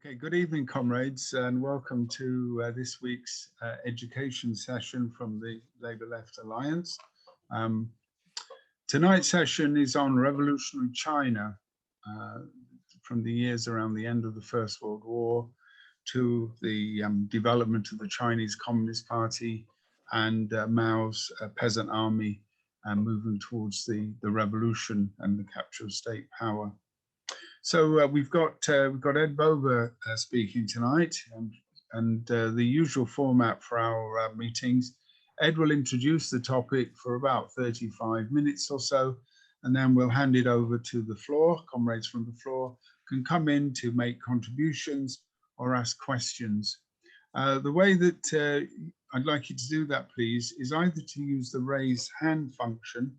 Okay, good evening, comrades, and welcome to this week's education session from the Labour Left Alliance. Tonight's session is on revolutionary China from the years around the end of the First World War to the development of the Chinese Communist Party and Mao's peasant army moving towards the revolution and the capture of state power. So we've got Ed Bover speaking tonight, and the usual format for our meetings. Ed will introduce the topic for about 35 minutes or so, and then we'll hand it over to the floor. Comrades from the floor can come in to make contributions or ask questions. The way that I'd like you to do that, please, is either to use the raise hand function,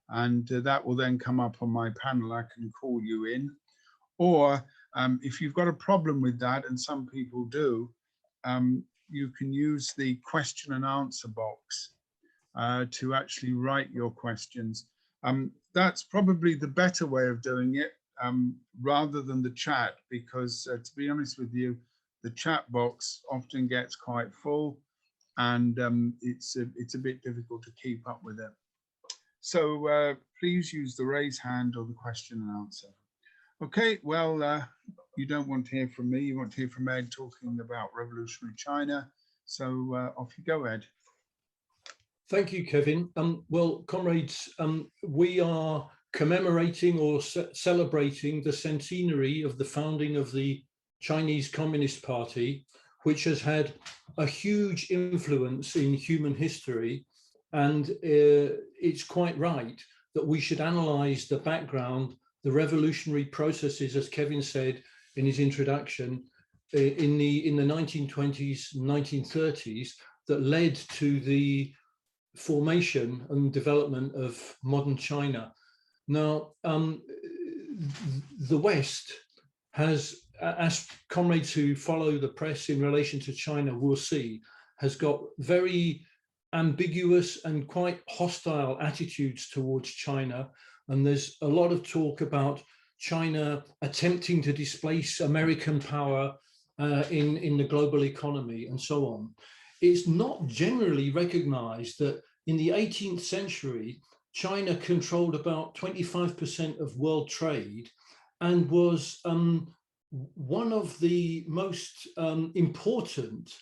and that will then come up on my panel. I can call you in. Or if you've got a problem with that, and some people do, you can use the question and answer box to actually write your questions. That's probably the better way of doing it rather than the chat, because to be honest with you, the chat box often gets quite full, and it's a bit difficult to keep up with it. So please use the raise hand or the question and answer. Okay, well, you don't want to hear from me, you want to hear from Ed talking about revolutionary China. So off you go, Ed. Thank you, Kevin. Well, comrades, we are commemorating or celebrating the centenary of the founding of the Chinese Communist Party, which has had a huge influence in human history. And it's quite right that we should analyze the background, the revolutionary processes, as Kevin said in his introduction, in the 1920s, 1930s, that led to the formation and development of modern China. Now, the West has, as comrades who follow the press in relation to China will see, has got very ambiguous and quite hostile attitudes towards China. And there's a lot of talk about China attempting to displace American power in the global economy and so on. It's not generally recognized that in the 18th century, China controlled about 25% of world trade and was one of the most important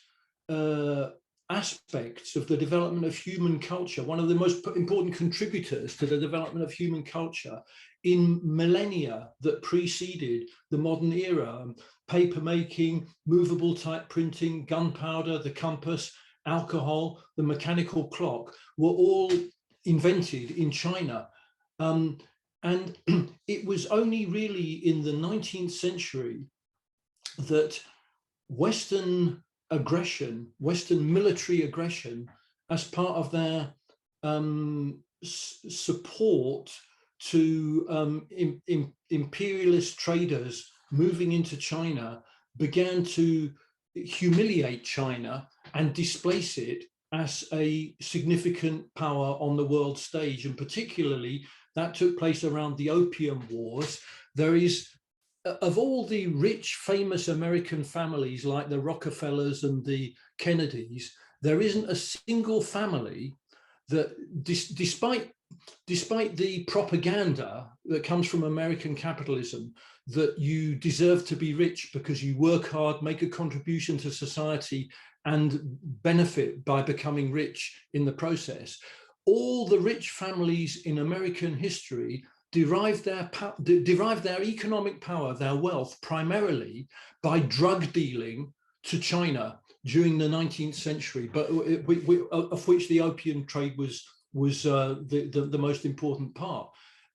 aspects of the development of human culture, one of the most important contributors to the development of human culture in millennia that preceded the modern era. Paper making, movable type printing, gunpowder, the compass, alcohol, the mechanical clock were all invented in China. And it was only really in the 19th century that Western aggression, Western military aggression, as part of their support to imperialist traders moving into China, began to humiliate China and displace it as a significant power on the world stage. And particularly that took place around the Opium Wars. There is, of all the rich, famous American families like the Rockefellers and the Kennedys, there isn't a single family that, despite the propaganda that comes from American capitalism, that you deserve to be rich because you work hard, make a contribution to society, and benefit by becoming rich in the process. All the rich families in American history derive their economic power, their wealth, primarily by drug dealing to China during the 19th century, but of which the opium trade was the most important part.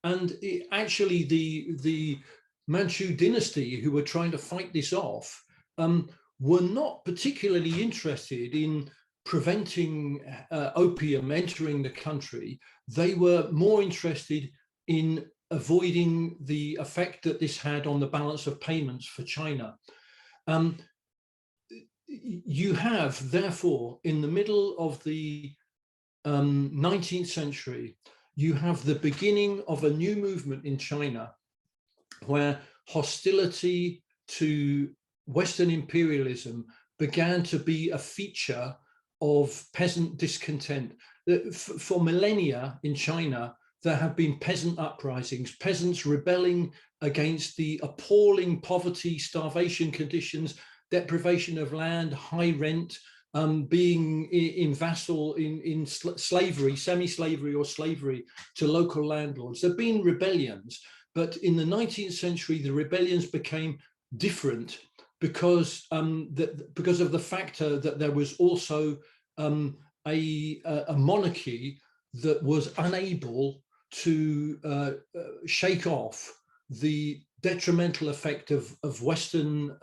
And actually the Manchu dynasty, who were trying to fight this off, were not particularly interested in preventing opium entering the country. They were more interested in avoiding the effect that this had on the balance of payments for China. You have, therefore, in the middle of the 19th century, you have the beginning of a new movement in China where hostility to Western imperialism began to be a feature of peasant discontent. For millennia in China, there have been peasant uprisings, peasants rebelling against the appalling poverty, starvation conditions, deprivation of land, high rent, being in slavery, semi-slavery or slavery to local landlords. There have been rebellions, but in the 19th century, the rebellions became different because of the factor that there was also a monarchy that was unable to shake off the detrimental effect of Western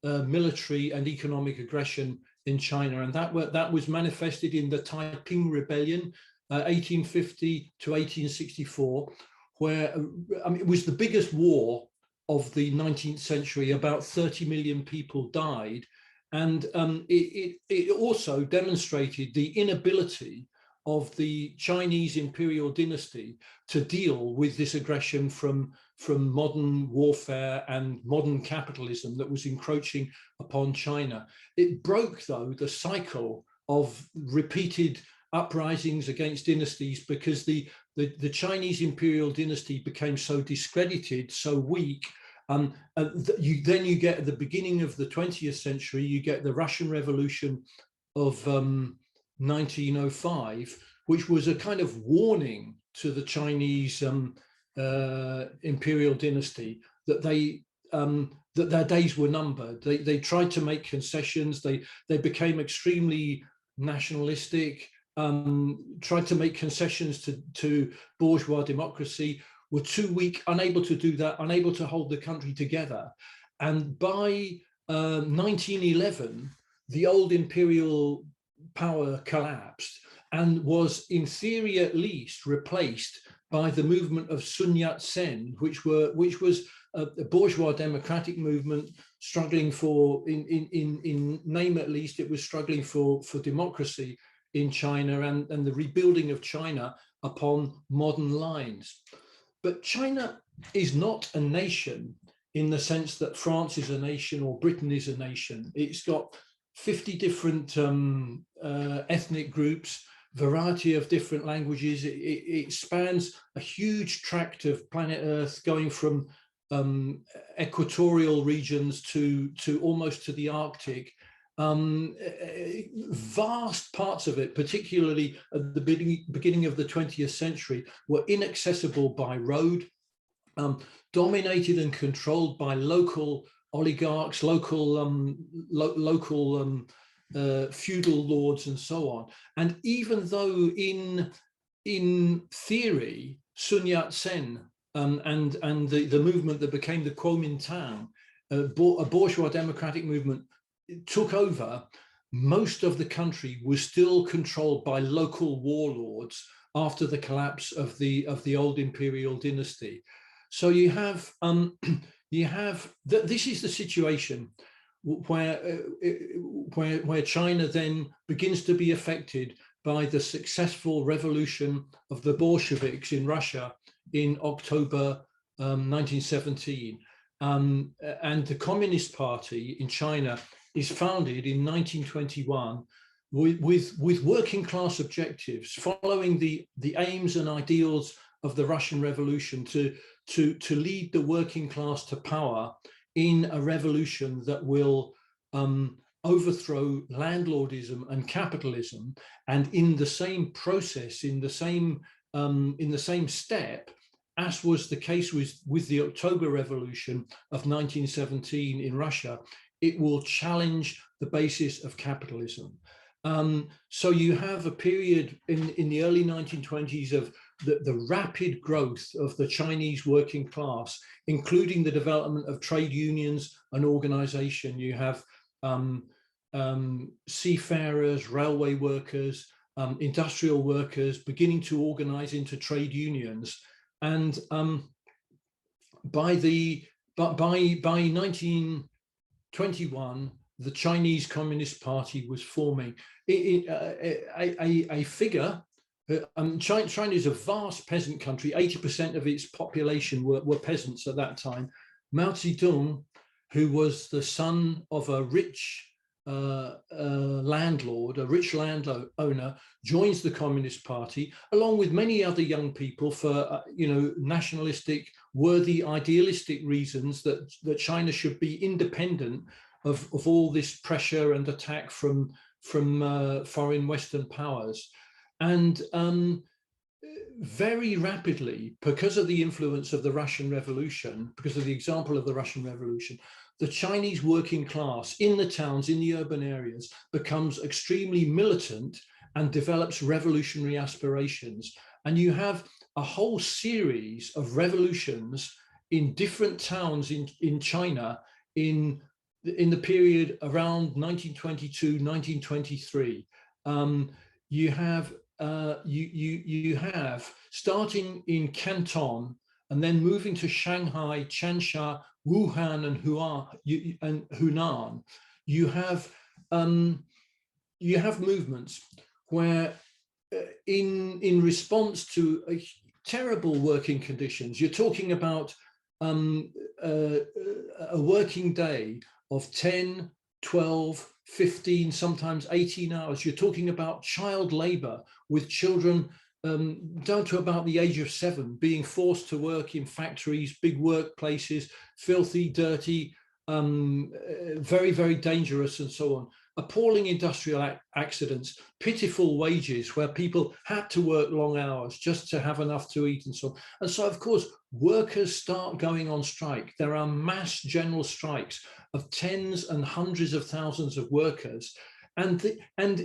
military and economic aggression in China, and that was manifested in the Taiping Rebellion, 1850 to 1864, where it was the biggest war of the 19th century. About 30 million people died, and it also demonstrated the inability of the Chinese imperial dynasty to deal with this aggression from modern warfare and modern capitalism that was encroaching upon China. It broke, though, the cycle of repeated uprisings against dynasties, because the Chinese imperial dynasty became so discredited, so weak. Then you get at the beginning of the 20th century, you get the Russian Revolution of 1905, which was a kind of warning to the Chinese imperial dynasty that that their days were numbered. They tried to make concessions. They became extremely nationalistic, tried to make concessions to bourgeois democracy, were too weak, unable to do that, unable to hold the country together. And by 1911, the old imperial power collapsed and was, in theory at least, replaced by the movement of Sun Yat-sen, which was a bourgeois democratic movement struggling for, in name at least, it was struggling for democracy in China and the rebuilding of China upon modern lines. But China is not a nation in the sense that France is a nation or Britain is a nation. It's got 50 different ethnic groups, variety of different languages. It spans a huge tract of planet Earth, going from equatorial regions to almost to the Arctic. Vast parts of it, particularly at the beginning of the 20th century, were inaccessible by road, dominated and controlled by local oligarchs, local feudal lords, and so on. And even though in theory, Sun Yat-sen and the movement that became the Kuomintang, a bourgeois democratic movement, took over, most of the country was still controlled by local warlords after the collapse of the old imperial dynasty. So you have this is the situation where China then begins to be affected by the successful revolution of the Bolsheviks in Russia in October 1917, and the Communist Party in China is founded in 1921 with working class objectives, following the aims and ideals of the Russian Revolution to lead the working class to power in a revolution that will overthrow landlordism and capitalism, and in the same process, in the same step, as was the case with the October Revolution of 1917 in Russia, it will challenge the basis of capitalism. So you have a period in the early 1920s of the rapid growth of the Chinese working class, including the development of trade unions and organization. You have seafarers, railway workers, industrial workers beginning to organize into trade unions. And by 1921, the Chinese Communist Party was forming. A figure, China is a vast peasant country. 80% of its population were peasants at that time. Mao Zedong who was the son of a rich landlord, a rich landowner, joins the Communist Party, along with many other young people for, nationalistic, worthy, idealistic reasons that China should be independent of all this pressure and attack from foreign Western powers. And very rapidly, because of the influence of the Russian Revolution, because of the example of the Russian Revolution, the Chinese working class in the towns, in the urban areas, becomes extremely militant and develops revolutionary aspirations. And you have a whole series of revolutions in different towns in China in the period around 1922, 1923. You have starting in Canton and then moving to Shanghai, Changsha, Wuhan, and Hunan. You have movements where, in response to terrible working conditions, you're talking about a working day of 10, 12, 15, sometimes 18 hours. You're talking about child labor, with children down to about the age of 7 being forced to work in factories, big workplaces, filthy, dirty, very, very dangerous, and so on. Appalling industrial accidents, pitiful wages where people had to work long hours just to have enough to eat, and so on. And so, of course, workers start going on strike. There are mass general strikes of tens and hundreds of thousands of workers. And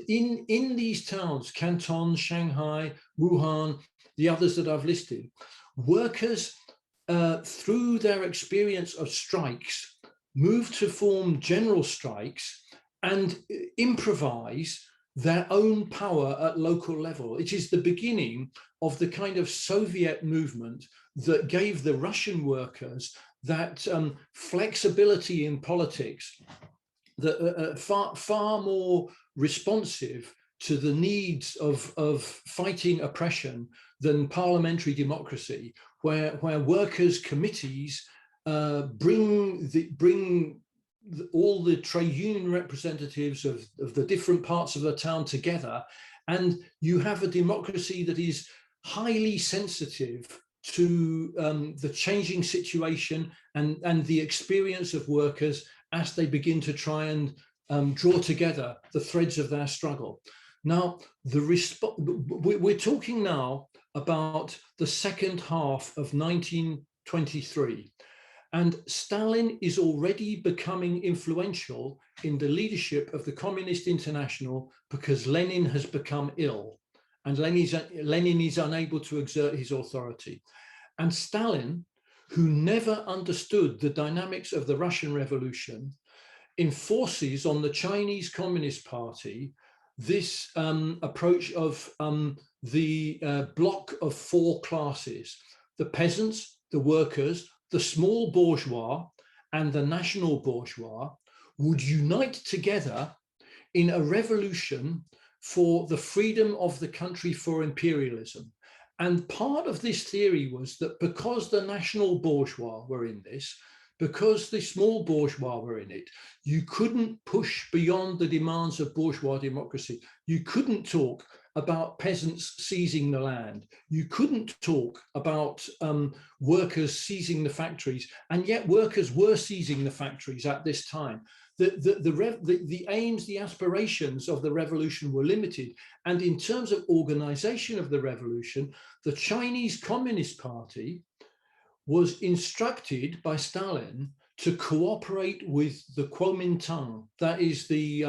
in these towns, Canton, Shanghai, Wuhan, the others that I've listed, workers, through their experience of strikes, move to form general strikes and improvise their own power at local level. It is the beginning of the kind of Soviet movement that gave the Russian workers that flexibility in politics, that far more responsive to the needs of fighting oppression than parliamentary democracy, where workers' committees bring all the trade union representatives of the different parts of the town together, and you have a democracy that is highly sensitive to the changing situation and the experience of workers as they begin to try and draw together the threads of their struggle. Now, we're talking now about the second half of 1923. And Stalin is already becoming influential in the leadership of the Communist International because Lenin has become ill and Lenin is unable to exert his authority. And Stalin, who never understood the dynamics of the Russian Revolution, enforces on the Chinese Communist Party this approach of the block of 4 classes: the peasants, the workers, the small bourgeois, and the national bourgeois would unite together in a revolution for the freedom of the country for imperialism. And part of this theory was that because the national bourgeois were in this, because the small bourgeois were in it, you couldn't push beyond the demands of bourgeois democracy. You couldn't talk about peasants seizing the land. You couldn't talk about workers seizing the factories, and yet workers were seizing the factories at this time. The aims, the aspirations of the revolution were limited. And in terms of organization of the revolution, the Chinese Communist Party was instructed by Stalin to cooperate with the Kuomintang, that is the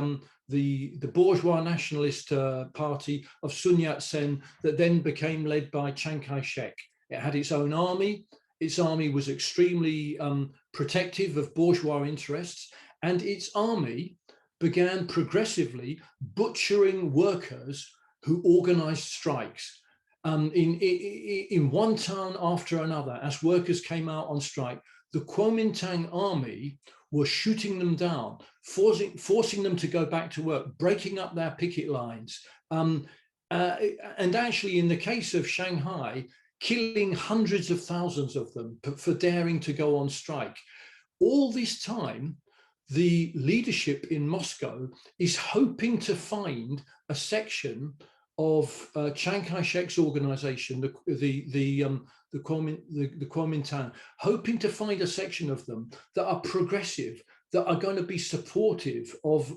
bourgeois nationalist party of Sun Yat-sen that then became led by Chiang Kai-shek. It had its own army. Its army was extremely protective of bourgeois interests, and its army began progressively butchering workers who organized strikes. In one town after another, as workers came out on strike, the Kuomintang army was shooting them down, forcing them to go back to work, breaking up their picket lines. And actually, in the case of Shanghai, killing hundreds of thousands of them for daring to go on strike. all this time, the leadership in Moscow is hoping to find a section of Chiang Kai-shek's organization, the Kuomintang, hoping to find a section of them that are progressive, that are going to be supportive of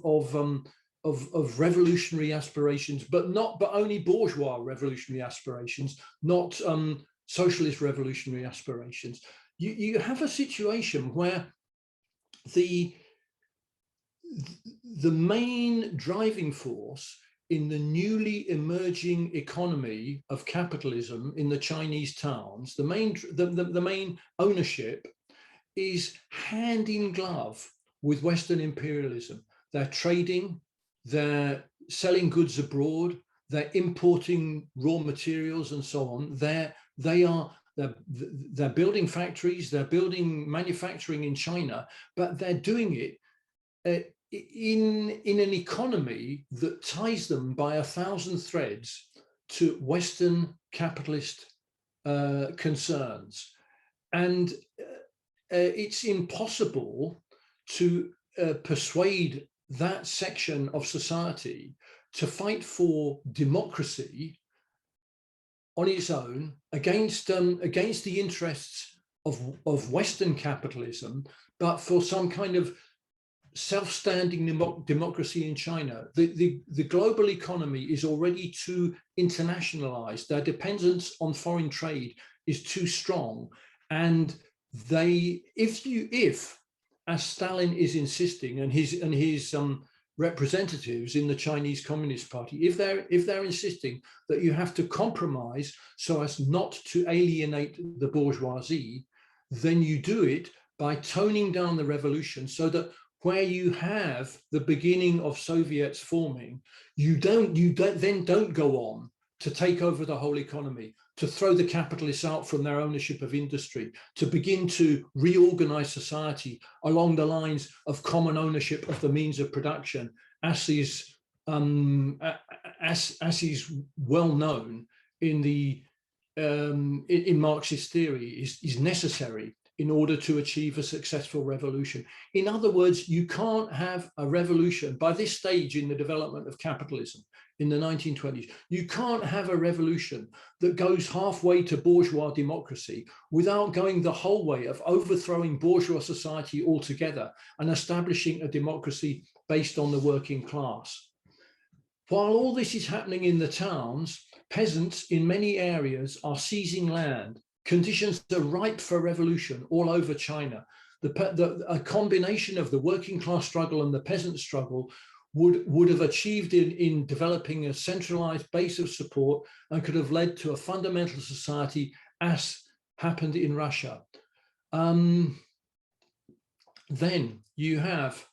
revolutionary aspirations, but only bourgeois revolutionary aspirations, not socialist revolutionary aspirations. You have a situation where the main driving force in the newly emerging economy of capitalism in the Chinese towns, the main ownership is hand in glove with Western imperialism. They're trading, they're selling goods abroad, they're importing raw materials and so on. They're building factories, they're building manufacturing in China, but they're doing it in an economy that ties them by 1,000 threads to Western capitalist concerns. And it's impossible to persuade that section of society to fight for democracy on its own against the interests of Western capitalism, but for some kind of self-standing democracy in China. The global economy is already too internationalized. Their dependence on foreign trade is too strong. And if as Stalin is insisting, and his representatives in the Chinese Communist Party, if they're insisting that you have to compromise so as not to alienate the bourgeoisie, then you do it by toning down the revolution so that where you have the beginning of Soviets forming, you then don't go on to take over the whole economy, to throw the capitalists out from their ownership of industry, to begin to reorganize society along the lines of common ownership of the means of production, as is well known in Marxist theory, is necessary in order to achieve a successful revolution. In other words, you can't have a revolution by this stage in the development of capitalism in the 1920s. You can't have a revolution that goes halfway to bourgeois democracy without going the whole way of overthrowing bourgeois society altogether and establishing a democracy based on the working class. While all this is happening in the towns, peasants in many areas are seizing land. Conditions are ripe for revolution all over China. A combination of the working class struggle and the peasant struggle would have achieved in developing a centralized base of support and could have led to a fundamental society, as happened in Russia. Then you have,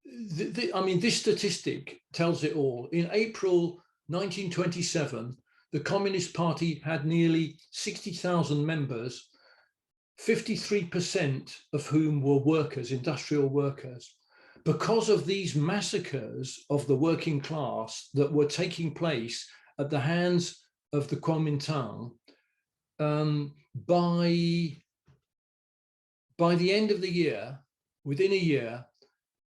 this statistic tells it all. In April 1927, the Communist Party had nearly 60,000 members, 53% of whom were workers, industrial workers. Because of these massacres of the working class that were taking place at the hands of the Kuomintang, by the end of the year, within a year,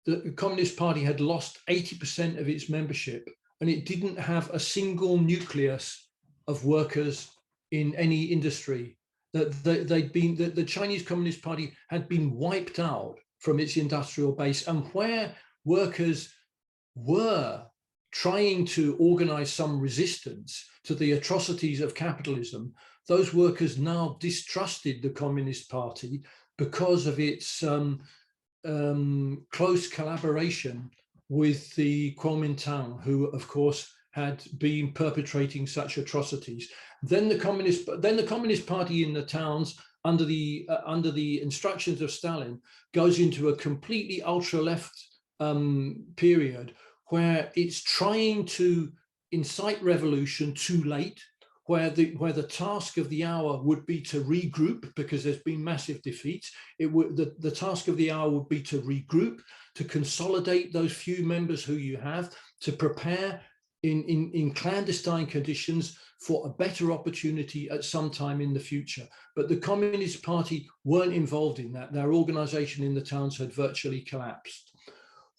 the Communist Party had lost 80% of its membership, and it didn't have a single nucleus of workers in any industry. The Chinese Communist Party had been wiped out from its industrial base, and where workers were trying to organize some resistance to the atrocities of capitalism, those workers now distrusted the Communist Party because of its close collaboration with the Kuomintang, who of course had been perpetrating such atrocities. Then the Communist Party in the towns, under the instructions of Stalin, goes into a completely ultra-left period where it's trying to incite revolution too late, where the task of the hour would be to regroup because there's been massive defeats. The task of the hour would be to regroup, to consolidate those few members who you have, to prepare in clandestine conditions for a better opportunity at some time in the future. But the Communist Party weren't involved in that. Their organization in the towns had virtually collapsed.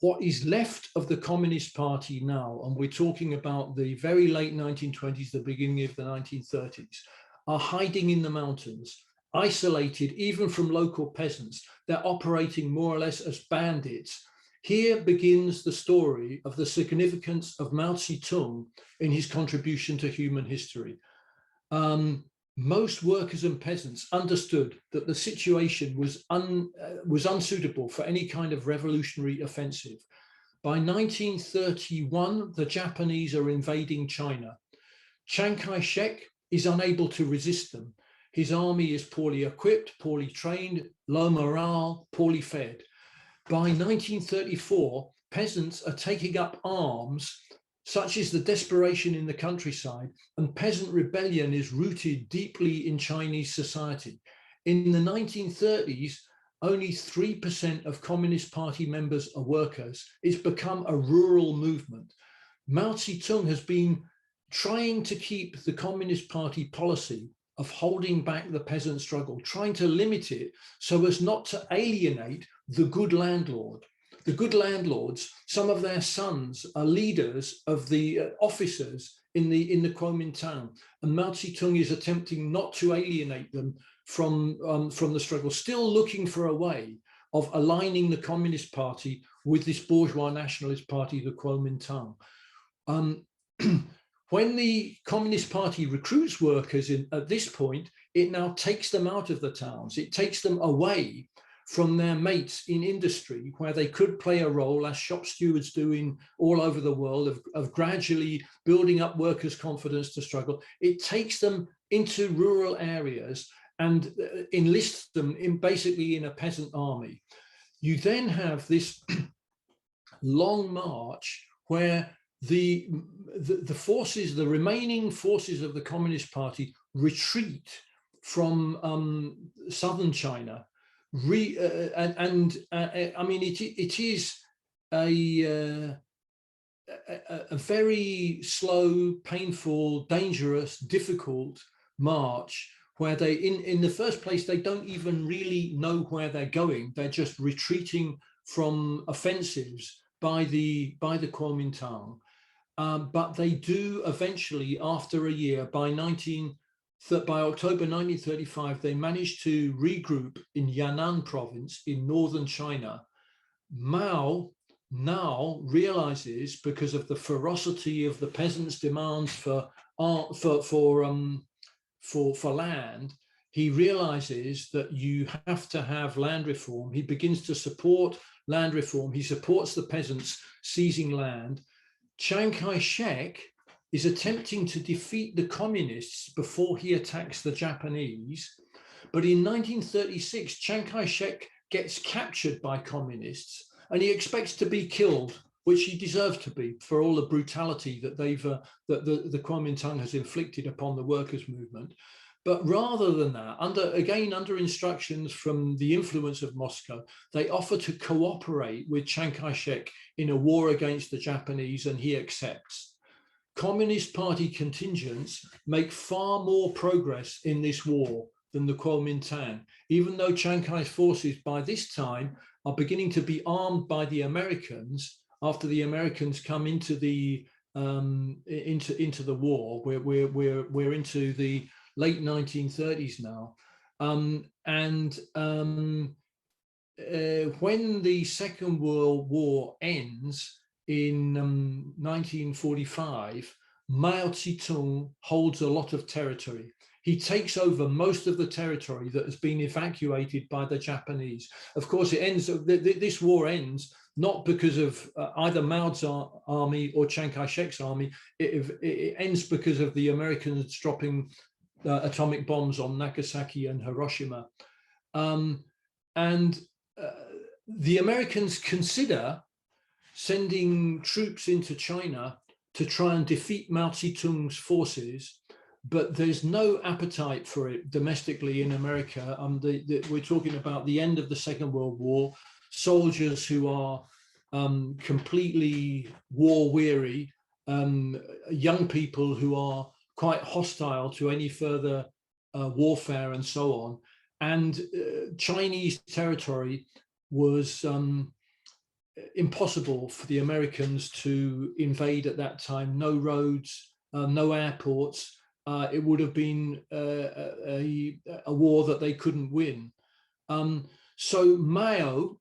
What is left of the Communist Party now, and we're talking about the very late 1920s, the beginning of the 1930s, are hiding in the mountains, isolated even from local peasants. They're operating more or less as bandits. Here begins the story of the significance of Mao Zedong in his contribution to human history. Most workers and peasants understood that the situation was unsuitable for any kind of revolutionary offensive. By 1931, the Japanese are invading China. Chiang Kai-shek is unable to resist them. His army is poorly equipped, poorly trained, low morale, poorly fed. By 1934, peasants are taking up arms. Such is the desperation in the countryside, and peasant rebellion is rooted deeply in Chinese society. In the 1930s, only 3% of Communist Party members are workers. It's become a rural movement. Mao Zedong has been trying to keep the Communist Party policy of holding back the peasant struggle, trying to limit it so as not to alienate the good landlord. The good landlords, some of their sons are leaders of the officers in the Kuomintang, and Mao Zedong is attempting not to alienate them from the struggle, still looking for a way of aligning the Communist Party with this bourgeois nationalist party, the Kuomintang. When the Communist Party recruits workers at this point, it now takes them out of the towns. It takes them away from their mates in industry, where they could play a role, as shop stewards do all over the world, of gradually building up workers' confidence to struggle. It takes them into rural areas and enlists them basically in a peasant army. You then have this long march where the forces, the remaining forces of the Communist Party retreat from southern China. I mean, it is a very slow, painful, dangerous, difficult march, where they, in the first place, they don't even really know where they're going. They're just retreating from offensives by the Kuomintang. But they do eventually, after a year, by October 1935, they managed to regroup in Yan'an province in northern China. Mao now realizes, because of the ferocity of the peasants' demands for land, he realizes that you have to have land reform. He begins to support land reform. He supports the peasants seizing land. Chiang Kai-shek is attempting to defeat the communists before he attacks the Japanese. But in 1936, Chiang Kai-shek gets captured by communists, and he expects to be killed, which he deserves to be for all the brutality that the Kuomintang has inflicted upon the workers' movement. But rather than that, under instructions from the influence of Moscow, they offer to cooperate with Chiang Kai-shek in a war against the Japanese, and he accepts. Communist Party contingents make far more progress in this war than the Kuomintang, even though Chiang Kai's forces by this time are beginning to be armed by the Americans after the Americans come into the war. We're into the late 1930s now, when the Second World War ends in 1945, Mao Zedong holds a lot of territory. He takes over most of the territory that has been evacuated by the Japanese. Of course, it ends. This war ends not because of either Mao's army or Chiang Kai-shek's army. It ends because of the Americans dropping atomic bombs on Nagasaki and Hiroshima. The Americans consider sending troops into China to try and defeat Mao Zedong's forces, but there's no appetite for it domestically in America. We're talking about the end of the Second World War, soldiers who are completely war weary young people who are quite hostile to any further warfare and so on. And Chinese territory was impossible for the Americans to invade at that time. No roads, no airports. It would have been a war that they couldn't win. So Mao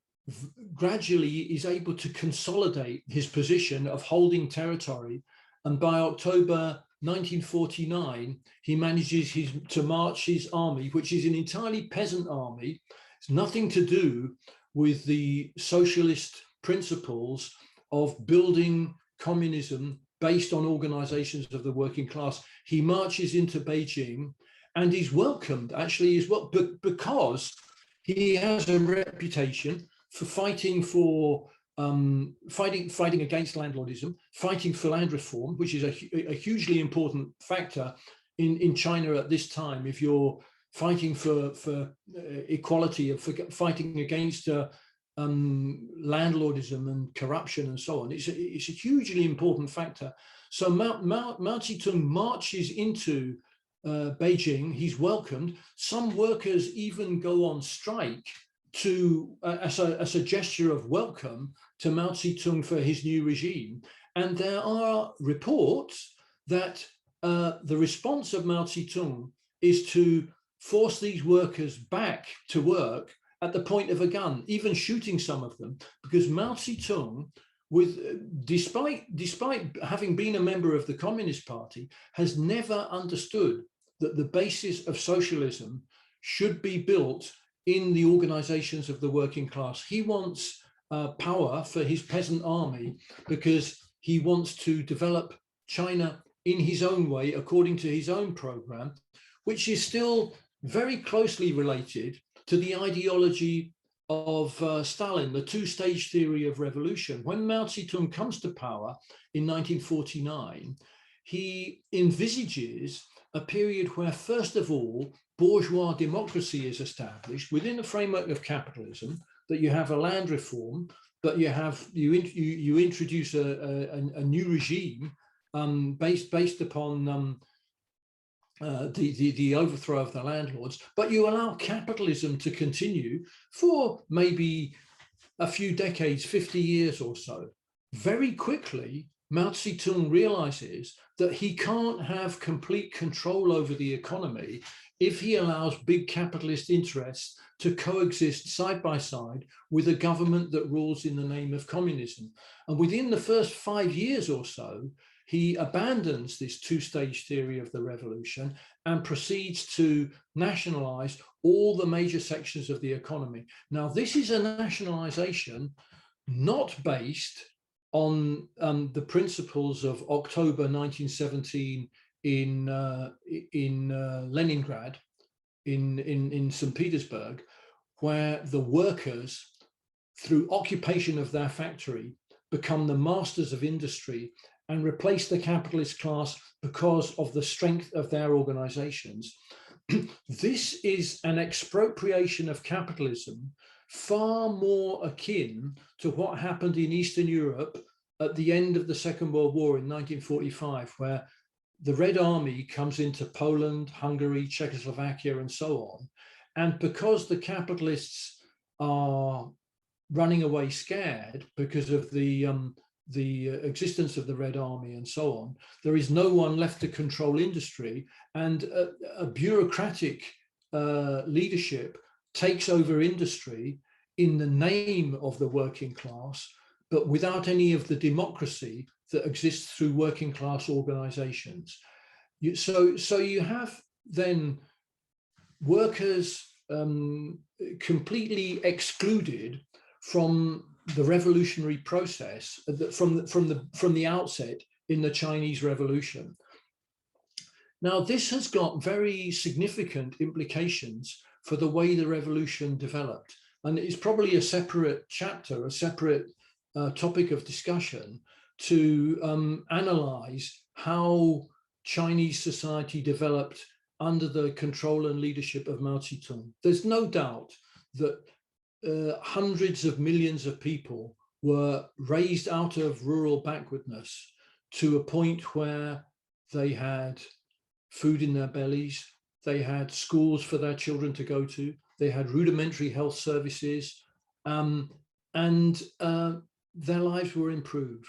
gradually is able to consolidate his position of holding territory. And by October 1949, he manages to march his army, which is an entirely peasant army. It's nothing to do with the socialist principles of building communism based on organizations of the working class. He marches into Beijing and is welcomed, actually, as well, because he has a reputation for fighting against landlordism, fighting for land reform, which is a hugely important factor in China at this time. If you're fighting for equality, and fighting against landlordism and corruption and so on, it's a hugely important factor. So Mao Zedong marches into Beijing. He's welcomed. Some workers even go on strike as a gesture of welcome to Mao Zedong for his new regime. And there are reports that the response of Mao Zedong is to force these workers back to work at the point of a gun, even shooting some of them, because Mao Zedong, despite having been a member of the Communist Party, has never understood that the basis of socialism should be built in the organizations of the working class. He wants power for his peasant army because he wants to develop China in his own way, according to his own program, which is still very closely related to the ideology of Stalin, the two-stage theory of revolution. When Mao Zedong comes to power in 1949, he envisages a period where, first of all, bourgeois democracy is established within the framework of capitalism, that you have a land reform, but you introduce a new regime based upon the overthrow of the landlords, but you allow capitalism to continue for maybe a few decades, 50 years or so. Very quickly, Mao Zedong realizes that he can't have complete control over the economy if he allows big capitalist interests to coexist side by side with a government that rules in the name of communism. And within the first 5 years or so, he abandons this two-stage theory of the revolution and proceeds to nationalize all the major sections of the economy. Now, this is a nationalization not based on the principles of October 1917 in Leningrad, in St. Petersburg, where the workers, through occupation of their factory, become the masters of industry and replace the capitalist class because of the strength of their organizations. This is an expropriation of capitalism far more akin to what happened in Eastern Europe at the end of the Second World War in 1945, where the Red Army comes into Poland, Hungary, Czechoslovakia, and so on. And because the capitalists are running away scared because of the existence of the Red Army and so on, there is no one left to control industry, and a bureaucratic leadership takes over industry in the name of the working class, but without any of the democracy that exists through working class organizations. So you have then workers completely excluded from the revolutionary process from the outset in the Chinese Revolution. Now, this has got very significant implications for the way the revolution developed, and it's probably a separate chapter, a separate topic of discussion to analyze how Chinese society developed under the control and leadership of Mao Zedong. There's no doubt that hundreds of millions of people were raised out of rural backwardness to a point where they had food in their bellies, they had schools for their children to go to, they had rudimentary health services, and their lives were improved.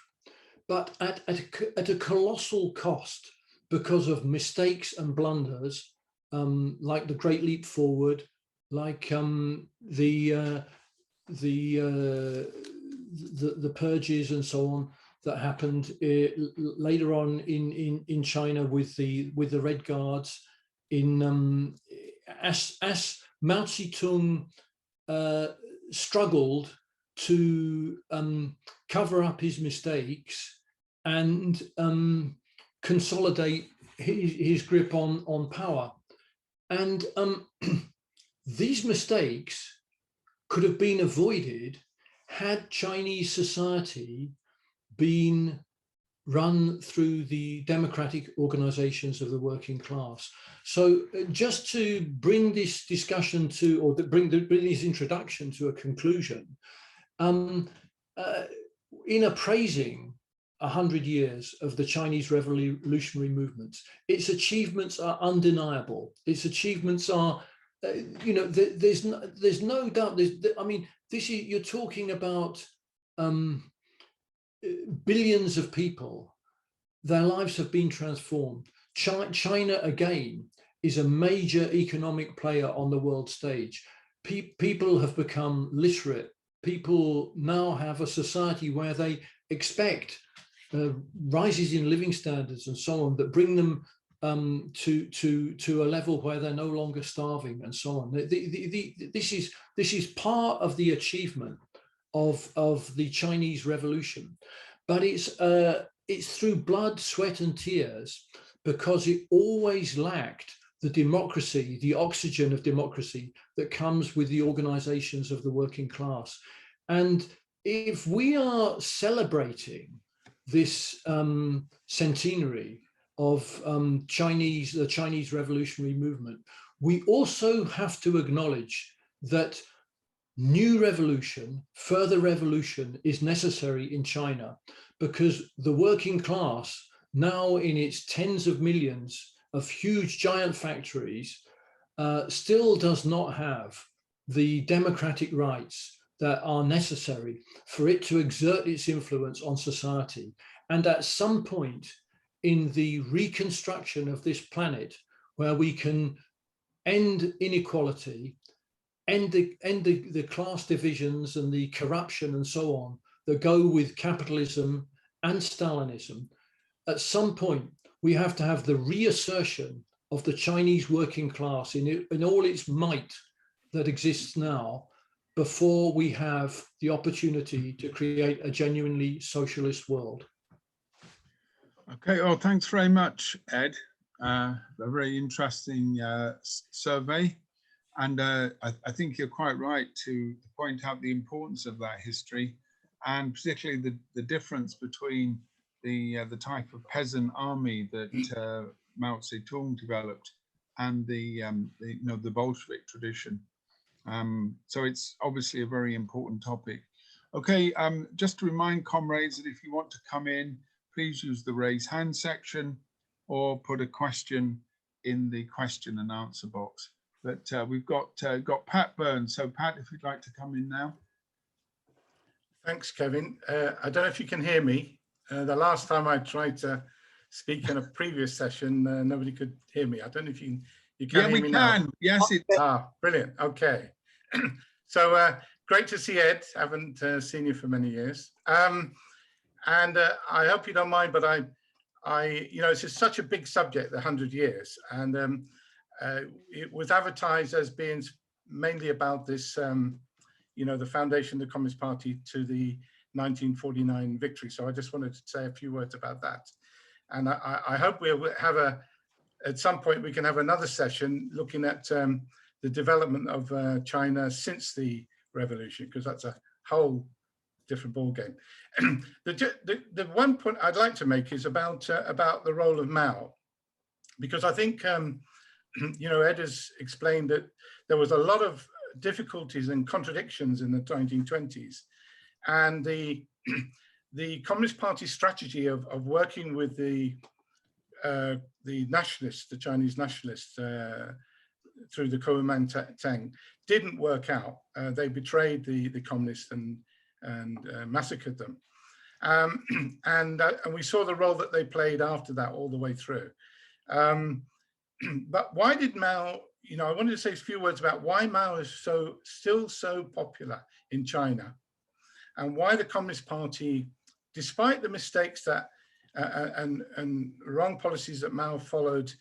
But at a colossal cost, because of mistakes and blunders, like the Great Leap Forward, like the purges and so on that happened later on in China with the Red Guards. As Mao Zedong struggled to cover up his mistakes and consolidate his grip on power. And these mistakes could have been avoided had Chinese society been run through the democratic organizations of the working class. So just to bring this discussion to, or bring this introduction to a conclusion, in appraising 100 years of the Chinese revolutionary movements, its achievements are undeniable. Its achievements are, there's no doubt. I mean, you're talking about billions of people. Their lives have been transformed. China again is a major economic player on the world stage. People have become literate. People now have a society where they expect rises in living standards and so on that bring them to a level where they're no longer starving and so on. This is part of the achievement of the Chinese Revolution, but it's through blood, sweat, and tears, because it always lacked the democracy, the oxygen of democracy that comes with the organizations of the working class. And if we are celebrating this centenary of the Chinese revolutionary movement, we also have to acknowledge that new revolution, further revolution is necessary in China, because the working class, now in its tens of millions of huge giant factories, still does not have the democratic rights that are necessary for it to exert its influence on society. And at some point in the reconstruction of this planet, where we can end inequality, end the class divisions and the corruption and so on that go with capitalism and Stalinism, at some point we have to have the reassertion of the Chinese working class in all its might that exists now, before we have the opportunity to create a genuinely socialist world. Okay, well, thanks very much, Ed. A very interesting survey. And I think you're quite right to point out the importance of that history, and particularly the difference between the type of peasant army that Mao Zedong developed and the Bolshevik tradition. So it's obviously a very important topic. Okay, just to remind comrades that if you want to come in, please use the raise hand section or put a question in the question and answer box. But we've got Pat Byrne. So Pat, if you'd like to come in now. Thanks, Kevin. I don't know if you can hear me. The last time I tried to speak in a previous session, nobody could hear me. I don't know if you can hear me now. Yeah, we can. Yes, it. Brilliant. Okay. So great to see Ed. Haven't seen you for many years. And I hope you don't mind, but it's just such a big subject, the 100 years, and it was advertised as being mainly about this, the foundation of the Communist Party to the 1949 victory. So I just wanted to say a few words about that. And I hope we'll have at some point we can have another session looking at the development of China since the revolution, because that's a whole different ballgame. The one point I'd like to make is about the role of Mao, because I think Ed has explained that there was a lot of difficulties and contradictions in the 1920s, and the Communist Party strategy of working with the nationalists, the Chinese nationalists, through the Kuomintang didn't work out. They betrayed the communists and massacred them. And we saw the role that they played after that all the way through. But why did Mao, you know, I wanted to say a few words about why Mao is still so popular in China, and why the Communist Party, despite the mistakes that and wrong policies that Mao followed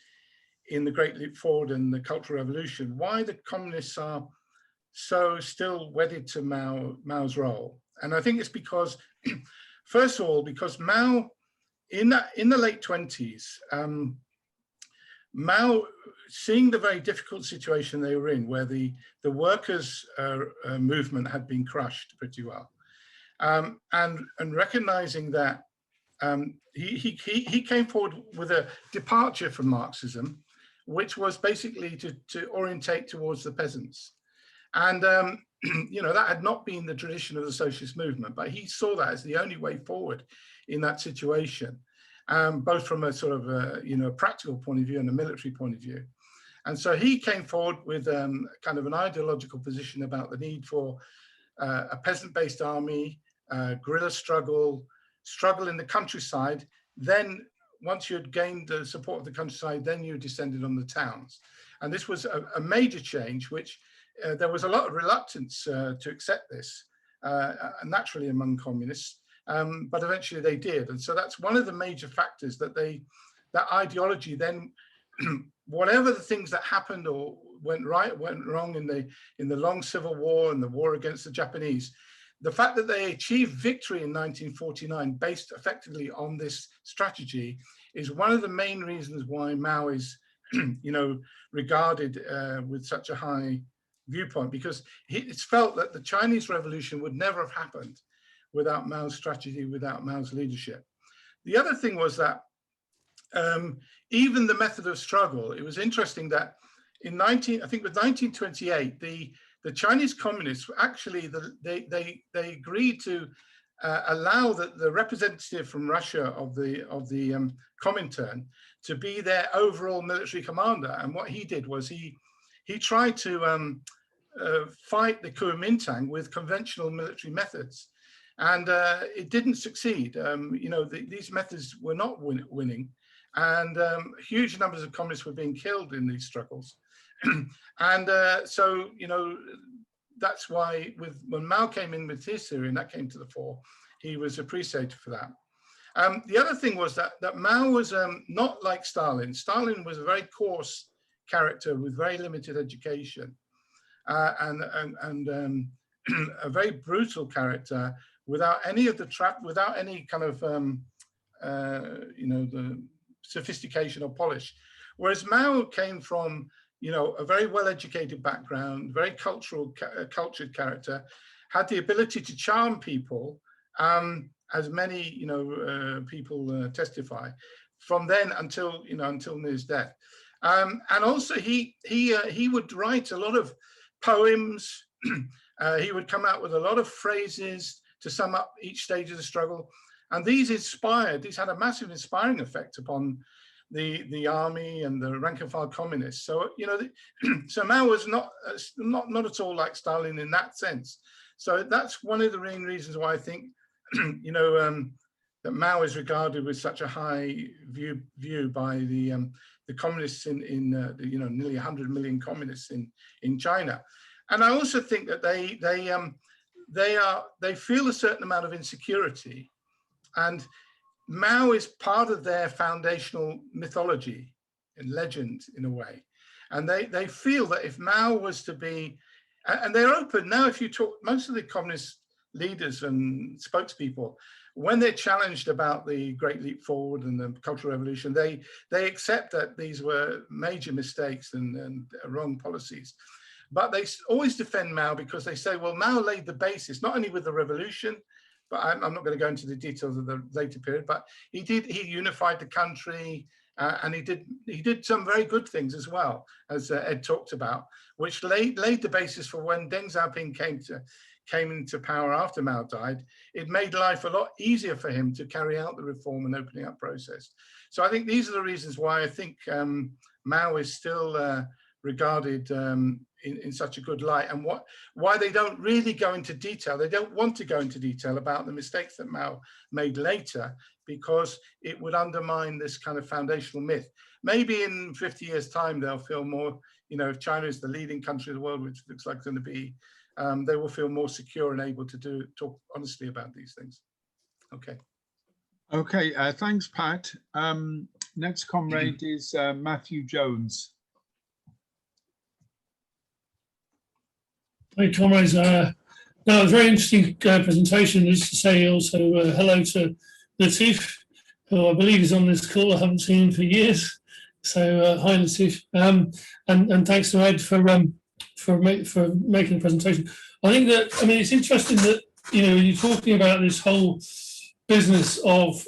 in the Great Leap Forward and the Cultural Revolution, why the communists are so still wedded to Mao's role. And I think it's because, first of all, because Mao, in the late 20s, Mao, seeing the very difficult situation they were in, where the workers' movement had been crushed pretty well, and recognizing that he came forward with a departure from Marxism, which was basically to orientate towards the peasants. And, you know, that had not been the tradition of the socialist movement, but he saw that as the only way forward in that situation, both from a sort of, you know, practical point of view and a military point of view. And so he came forward with kind of an ideological position about the need for a peasant-based army, guerrilla struggle in the countryside. Then once you had gained the support of the countryside, then you descended on the towns. And this was a major change, which there was a lot of reluctance to accept this, naturally among communists, but eventually they did. And so that's one of the major factors that that ideology then, whatever the things that happened or went wrong in the long Civil War and the war against the Japanese, the fact that they achieved victory in 1949 based effectively on this strategy is one of the main reasons why Mao is, you know, regarded with such a high viewpoint, because it's felt that the Chinese Revolution would never have happened without Mao's strategy, without Mao's leadership. The other thing was that even the method of struggle, it was interesting that in 1928, the Chinese communists actually, they agreed to allow the representative from Russia of the Comintern to be their overall military commander. And what he did was he tried to fight the Kuomintang with conventional military methods, and it didn't succeed. You know, these methods were not winning, and huge numbers of communists were being killed in these struggles. And so, you know, that's why when Mao came in with his theory and that came to the fore, he was appreciated for that. The other thing was that Mao was not like Stalin. Stalin was a very coarse character with very limited education, and a very brutal character without any of the without any kind of you know, the sophistication or polish. Whereas Mao came from, you know, a very well-educated background, very cultured character, had the ability to charm people, as many, you know, people testify, from then until, you know, until near his death. And also he would write a lot of poems. He would come out with a lot of phrases to sum up each stage of the struggle. And these had a massive inspiring effect upon the army and the rank and file communists. So, you know, so Mao was not at all like Stalin in that sense. So that's one of the main reasons why I think, you know, that Mao is regarded with such a high view by the communists in you know, nearly 100 million communists in China. And I also think that they feel a certain amount of insecurity, and Mao is part of their foundational mythology and legend in a way. And they feel that if Mao was to be, and they're open now, if you talk, most of the communist leaders and spokespeople, when they're challenged about the Great Leap Forward and the Cultural Revolution, they accept that these were major mistakes and wrong policies. But they always defend Mao because they say, well, Mao laid the basis, not only with the revolution, but I'm not going to go into the details of the later period, but he unified the country, and he did some very good things as well, as Ed talked about, which laid the basis for when Deng Xiaoping came into power after Mao died, it made life a lot easier for him to carry out the reform and opening up process. So I think these are the reasons why I think Mao is still regarded in such a good light, and why they don't really go into detail. They don't want to go into detail about the mistakes that Mao made later, because it would undermine this kind of foundational myth. Maybe in 50 years' time, they'll feel more, you know, if China is the leading country of the world, which looks like it's going to be, they will feel more secure and able to talk honestly about these things. Okay. Okay, thanks, Pat. Next comrade is Matthew Jones. Hi, comrades. No, it was a very interesting presentation. Just to say also hello to Latif, who I believe is on this call. I haven't seen him for years. So hi, Latif. And thanks to Ed for making the presentation. I think that, I mean, it's interesting that, you know, you're talking about this whole business of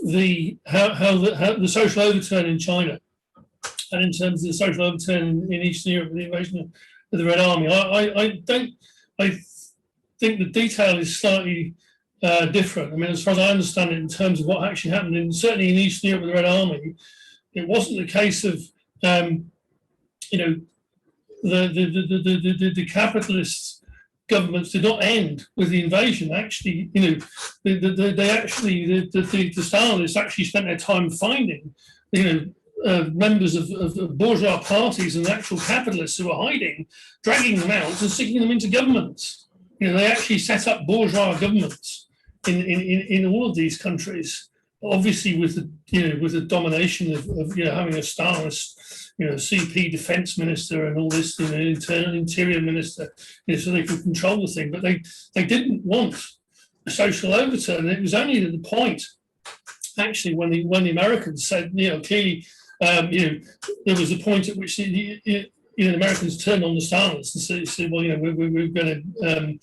how the social overturn in China, and in terms of the social overturn in Eastern Europe with the invasion of the Red Army. I think the detail is slightly different. I mean, as far as I understand it, in terms of what actually happened, and certainly in Eastern Europe with the Red Army, it wasn't the case of you know, the capitalist governments did not end with the invasion. Actually, you know, the Stalinists actually spent their time finding, you know, members of bourgeois parties and actual capitalists who were hiding, dragging them out and sticking them into governments. You know, they actually set up bourgeois governments in all of these countries. Obviously, with the domination of you know, having a Stalinist, you know, CP defense minister and all this, you know, interior minister, you know, so they could control the thing. But they didn't want a social overturn. It was only at the point, actually, when the Americans said, you know, clearly, you know, there was a point at which you know, the Americans turned on the Stalinists and said, well, you know, we're going to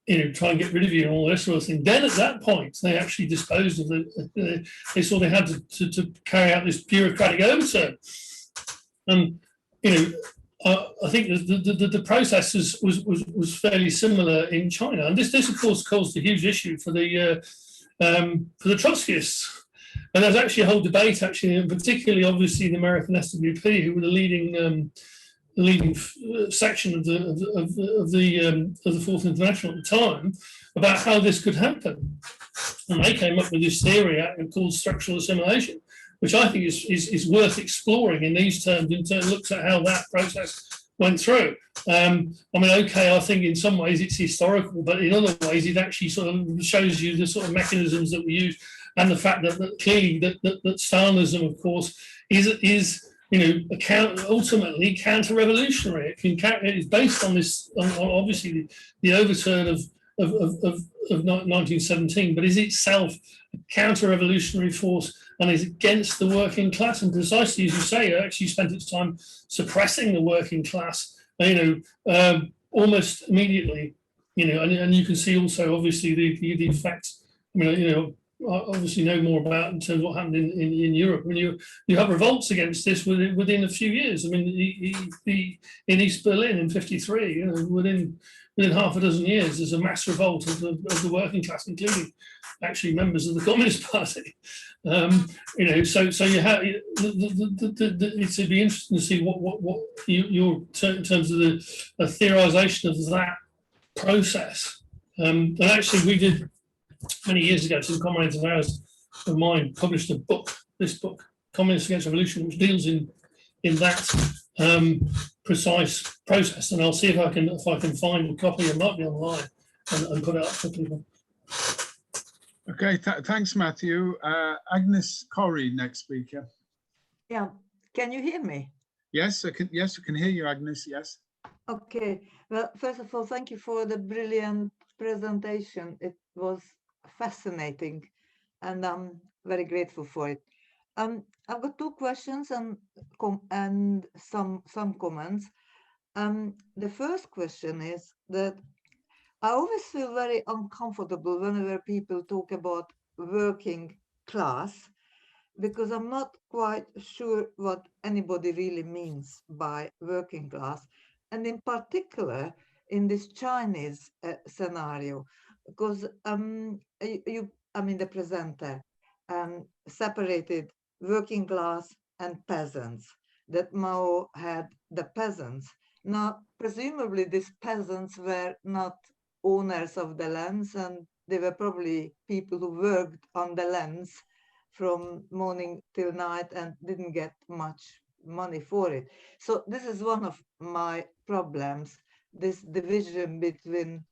you know, try and get rid of you and all this sort of thing. Then at that point, they actually disposed of they saw they had to carry out this bureaucratic overturn. And, you know, I think the process was fairly similar in China. And this of course caused a huge issue for the Trotskyists. And there's actually a whole debate, actually, and particularly obviously the American SWP, who were the leading section of the Fourth International at the time, about how this could happen. And they came up with this theory called structural assimilation, which I think is worth exploring in these terms, in terms looks at how that process went through. I mean, okay, I think in some ways it's historical, but in other ways it actually sort of shows you the sort of mechanisms that we use, and the fact that clearly that Stalinism, of course, is you know, ultimately counter-revolutionary. It is based on this, on obviously the overturn of 1917, but is itself a counter-revolutionary force and is against the working class. And precisely as you say, it actually spent its time suppressing the working class, you know, almost immediately. You know, and you can see also obviously the effects. I mean, you know, obviously know more about in terms of what happened in Europe. When you have revolts against this within a few years. I mean, in East Berlin in '53, you know, within half a dozen years, there's a mass revolt of the working class, including actually members of the Communist Party. You know, so you have it'd be interesting to see what your in terms of the theorization of that process. And actually, we did. Many years ago, some comrades of ours, of mine, published this book, Communists Against Revolution, which deals in that precise process. And I'll see if I can find a copy. It might be online and put it up for people. Okay, thanks, Matthew. Agnes Kory, next speaker. Yeah, can you hear me? Yes, I can. Yes, I can hear you, Agnes. Yes. Okay. Well, first of all, thank you for the brilliant presentation. It was fascinating, and I'm very grateful for it. I've got two questions and some comments. The first question is that I always feel very uncomfortable whenever people talk about working class, because I'm not quite sure what anybody really means by working class. And in particular, in this Chinese scenario, because I mean, the presenter separated working class and peasants, that Mao had the peasants. Now, presumably these peasants were not owners of the lands, and they were probably people who worked on the lands from morning till night and didn't get much money for it. So this is one of my problems, this division between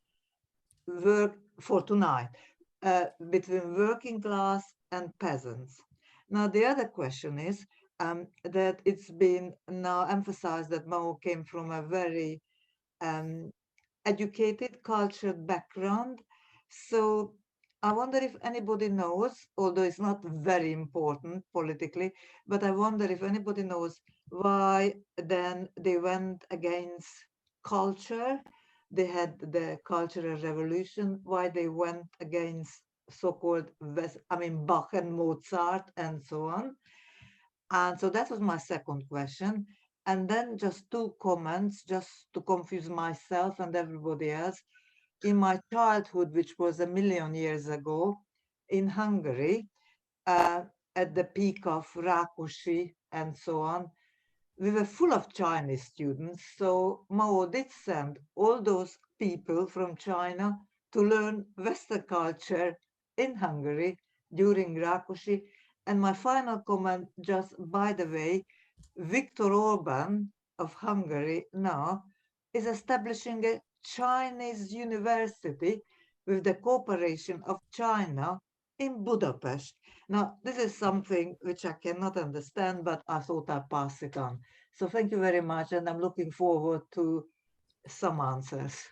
between working class and peasants. Now, the other question is that it's been now emphasized that Mao came from a very educated, cultured background. So I wonder if anybody knows, although it's not very important politically, but I wonder if anybody knows why then they went against culture. They had the Cultural Revolution, why they went against so-called Bach and Mozart and so on. And so that was my second question. And then just two comments, just to confuse myself and everybody else. In my childhood, which was 1,000,000 years ago, in Hungary, at the peak of Rákosi and so on, we were full of Chinese students. So Mao did send all those people from China to learn Western culture in Hungary during Rákosi. And my final comment, just by the way, Viktor Orban of Hungary now is establishing a Chinese university with the cooperation of China in Budapest. Now, this is something which I cannot understand, but I thought I'd pass it on. So thank you very much, and I'm looking forward to some answers.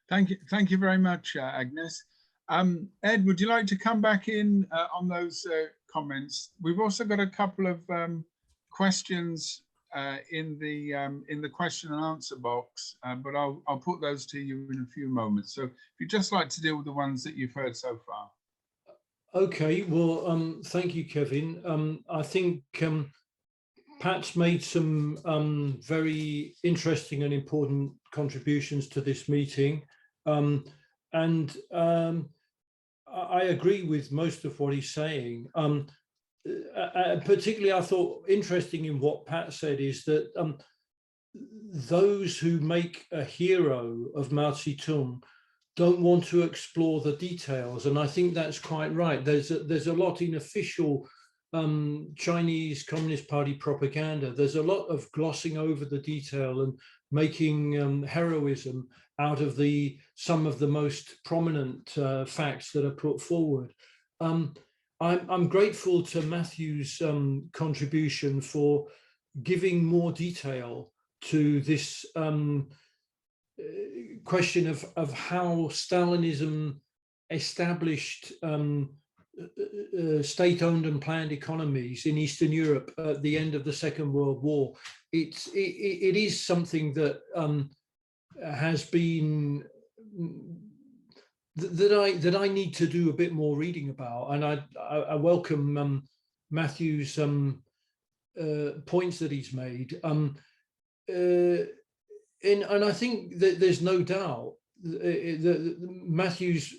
Thank you very much, Agnes. Ed, would you like to come back in on those comments? We've also got a couple of questions in the question and answer box, but I'll put those to you in a few moments. So if you'd just like to deal with the ones that you've heard so far. Okay, well, thank you, Kevin. I think Pat's made some very interesting and important contributions to this meeting. And I agree with most of what he's saying. Particularly, I thought interesting in what Pat said is that those who make a hero of Mao Zedong don't want to explore the details, and I think that's quite right. There's a lot in official Chinese Communist Party propaganda. There's a lot of glossing over the detail and making heroism out of some of the most prominent facts that are put forward. I'm grateful to Matthew's contribution for giving more detail to this question of how Stalinism established state-owned and planned economies in Eastern Europe at the end of the Second World War. It is something that has been that I need to do a bit more reading about, and I welcome Matthew's points that he's made. And I think that there's no doubt Matthew's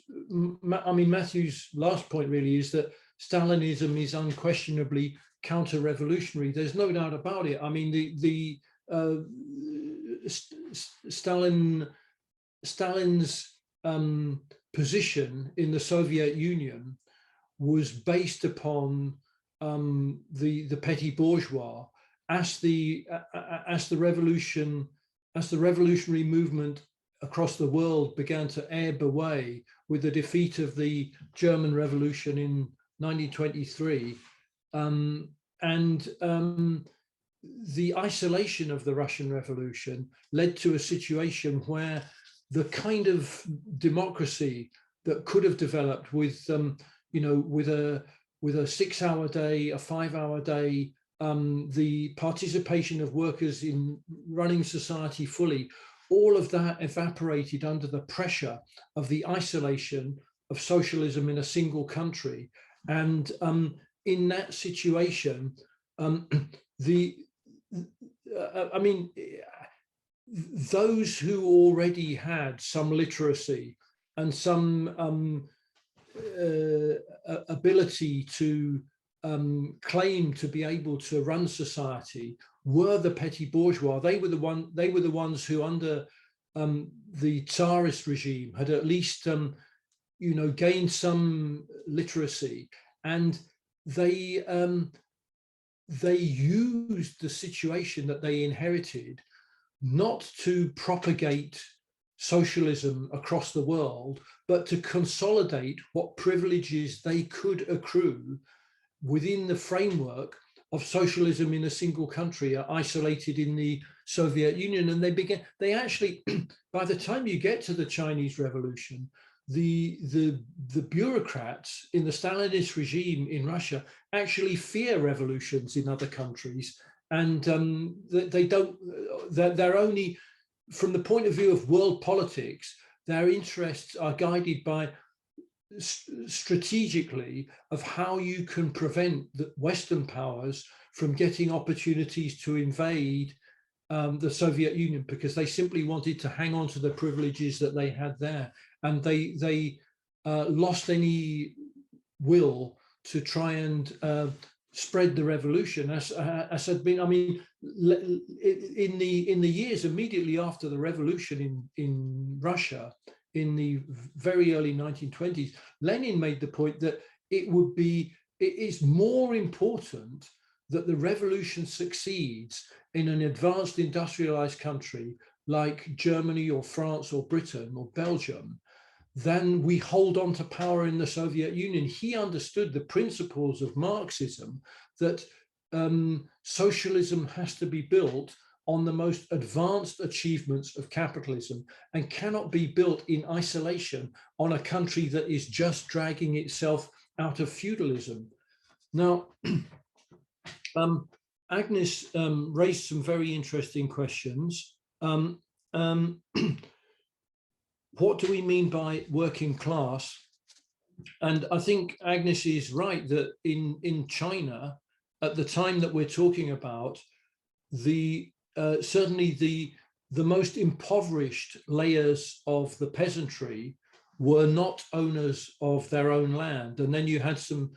last point really is that Stalinism is unquestionably counter-revolutionary. There's no doubt about it. I mean, Stalin's position in the Soviet Union was based upon the petty bourgeois. As the revolutionary movement across the world began to ebb away with the defeat of the German Revolution in 1923, the isolation of the Russian Revolution led to a situation where the kind of democracy that could have developed with with a 6-hour day, a 5-hour day, the participation of workers in running society fully, all of that evaporated under the pressure of the isolation of socialism in a single country. And in that situation, those who already had some literacy and some ability to claim to be able to run society were the petty bourgeois. They were the ones who, under the Tsarist regime, had at least gained some literacy, and they used the situation that they inherited not to propagate socialism across the world, but to consolidate what privileges they could accrue within the framework of socialism in a single country, isolated in the Soviet Union. And they actually, by the time you get to the Chinese Revolution, the bureaucrats in the Stalinist regime in Russia actually fear revolutions in other countries. And they're only, from the point of view of world politics, their interests are guided by strategically of how you can prevent the Western powers from getting opportunities to invade the Soviet Union, because they simply wanted to hang on to the privileges that they had there, and they lost any will to try and spread the revolution. As had been, I mean, in the years immediately after the revolution in Russia, in the very early 1920s, Lenin made the point that it is more important that the revolution succeeds in an advanced industrialized country like Germany or France or Britain or Belgium than we hold on to power in the Soviet Union. He understood the principles of Marxism, that socialism has to be built on the most advanced achievements of capitalism and cannot be built in isolation on a country that is just dragging itself out of feudalism. Now, Agnes raised some very interesting questions. What do we mean by working class? And I think Agnes is right that in China, at the time that we're talking about, certainly the most impoverished layers of the peasantry were not owners of their own land. And then you had some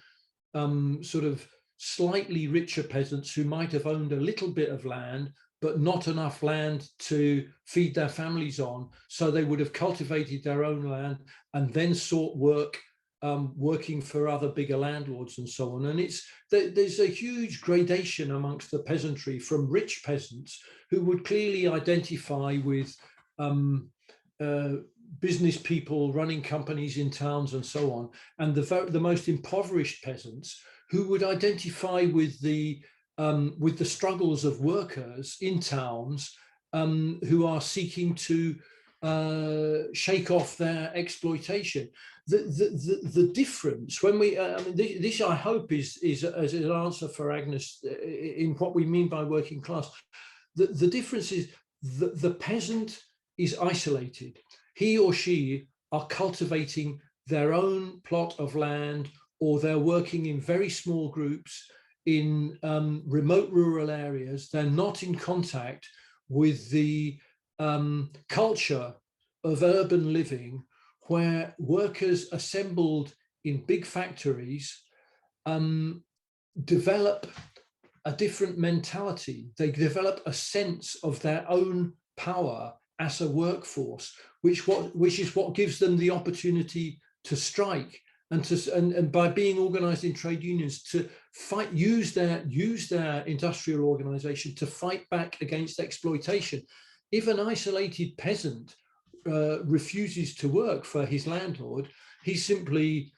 sort of slightly richer peasants who might have owned a little bit of land, but not enough land to feed their families on. So they would have cultivated their own land and then sought work, working for other bigger landlords and so on. And there's a huge gradation amongst the peasantry, from rich peasants who would clearly identify with business people running companies in towns and so on, and the most impoverished peasants who would identify with the struggles of workers in towns who are seeking to shake off their exploitation. The difference, when we, this I hope is an answer for Agnes in what we mean by working class. The difference is the peasant is isolated. He or she are cultivating their own plot of land, or they're working in very small groups in remote rural areas. They're not in contact with the culture of urban living, where workers assembled in big factories develop a different mentality. They develop a sense of their own power as a workforce, which is what gives them the opportunity to strike and by being organized in trade unions to fight, use their industrial organization to fight back against exploitation. If an isolated peasant refuses to work for his landlord, he's simply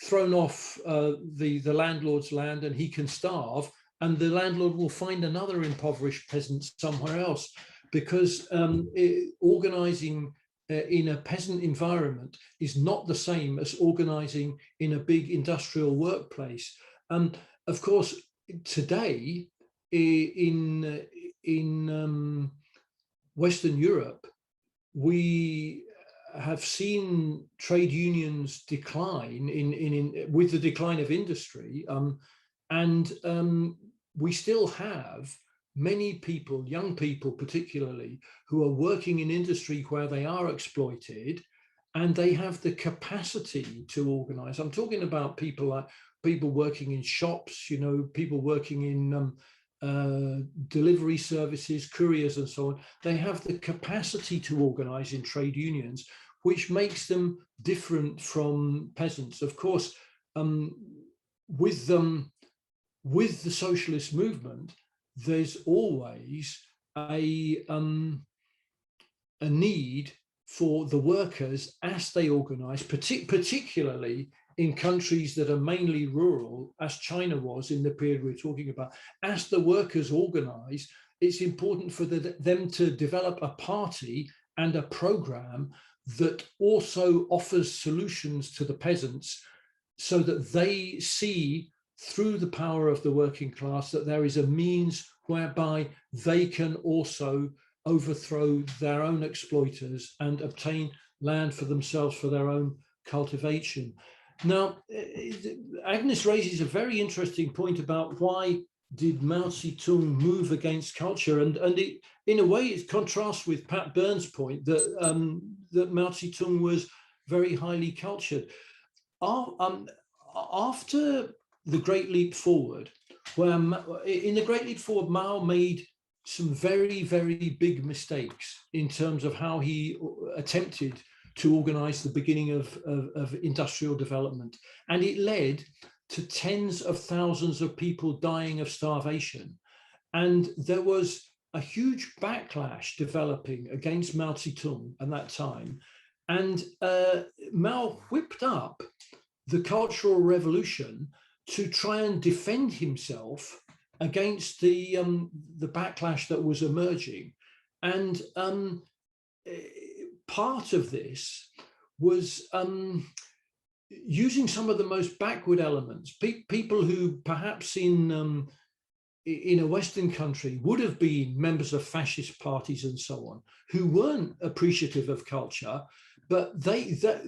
thrown off the landlord's land, and he can starve, and the landlord will find another impoverished peasant somewhere else, because organizing in a peasant environment is not the same as organizing in a big industrial workplace. Of course, today in Western Europe, we have seen trade unions decline with the decline of industry, and we still have many people, young people particularly, who are working in industry where they are exploited, and they have the capacity to organize. I'm talking about people like people working in shops, you know, people working in delivery services, couriers and so on. They have the capacity to organize in trade unions, which makes them different from peasants. Of course, with the socialist movement, there's always a need for the workers as they organize, particularly in countries that are mainly rural, as China was in the period we're talking about. As the workers organize, it's important for them to develop a party and a program that also offers solutions to the peasants, so that they see through the power of the working class that there is a means whereby they can also overthrow their own exploiters and obtain land for themselves for their own cultivation. Now, Agnes raises a very interesting point about why did Mao Zedong move against culture, and it, in a way, it contrasts with Pat Byrne's point that that Mao Zedong was very highly cultured. After the Great Leap Forward, where in the Great Leap Forward, Mao made some very, very big mistakes in terms of how he attempted to organize the beginning of industrial development. And it led to tens of thousands of people dying of starvation. And there was a huge backlash developing against Mao Zedong at that time. And Mao whipped up the Cultural Revolution to try and defend himself against the backlash that was emerging. And part of this was using some of the most backward elements, people who perhaps in a Western country would have been members of fascist parties and so on, who weren't appreciative of culture, but their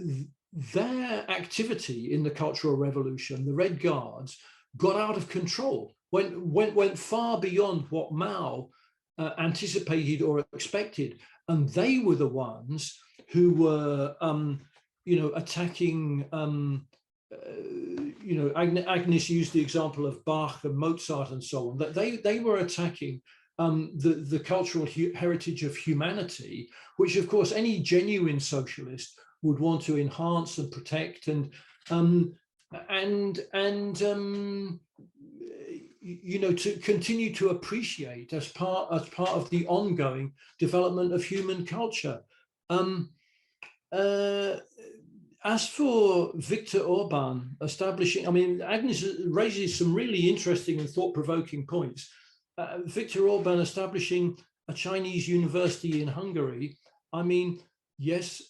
activity in the Cultural Revolution, the Red Guards, got out of control, went far beyond what Mao anticipated or expected. And they were the ones who were, attacking, Agnes used the example of Bach and Mozart and so on, that they were attacking the cultural heritage of humanity, which of course any genuine socialist would want to enhance and protect and to continue to appreciate as part of the ongoing development of human culture. As for Viktor Orban establishing, I mean, Agnes raises some really interesting and thought-provoking points. Viktor Orban establishing a Chinese university in Hungary, I mean, yes,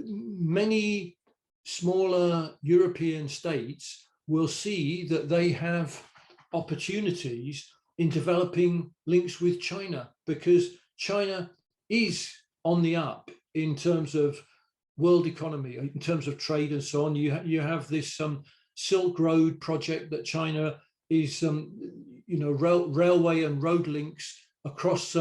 many smaller European states will see that they have opportunities in developing links with China, because China is on the up in terms of world economy, in terms of trade and so on. You have this Silk Road project that China is, railway and road links across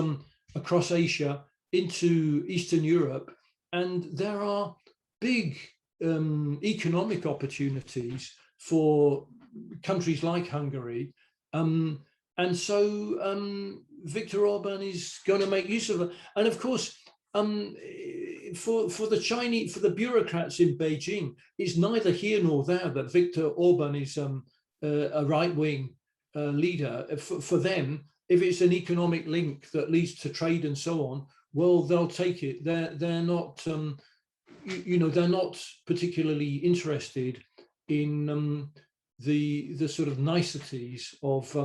Asia into Eastern Europe, and there are big economic opportunities for countries like Hungary, and so Viktor Orban is going to make use of it. And of course, for the bureaucrats in Beijing, it's neither here nor there that Viktor Orban is a right-wing leader. For them, if it's an economic link that leads to trade and so on, well, they'll take it. They're not, they're not particularly interested in the sort of niceties of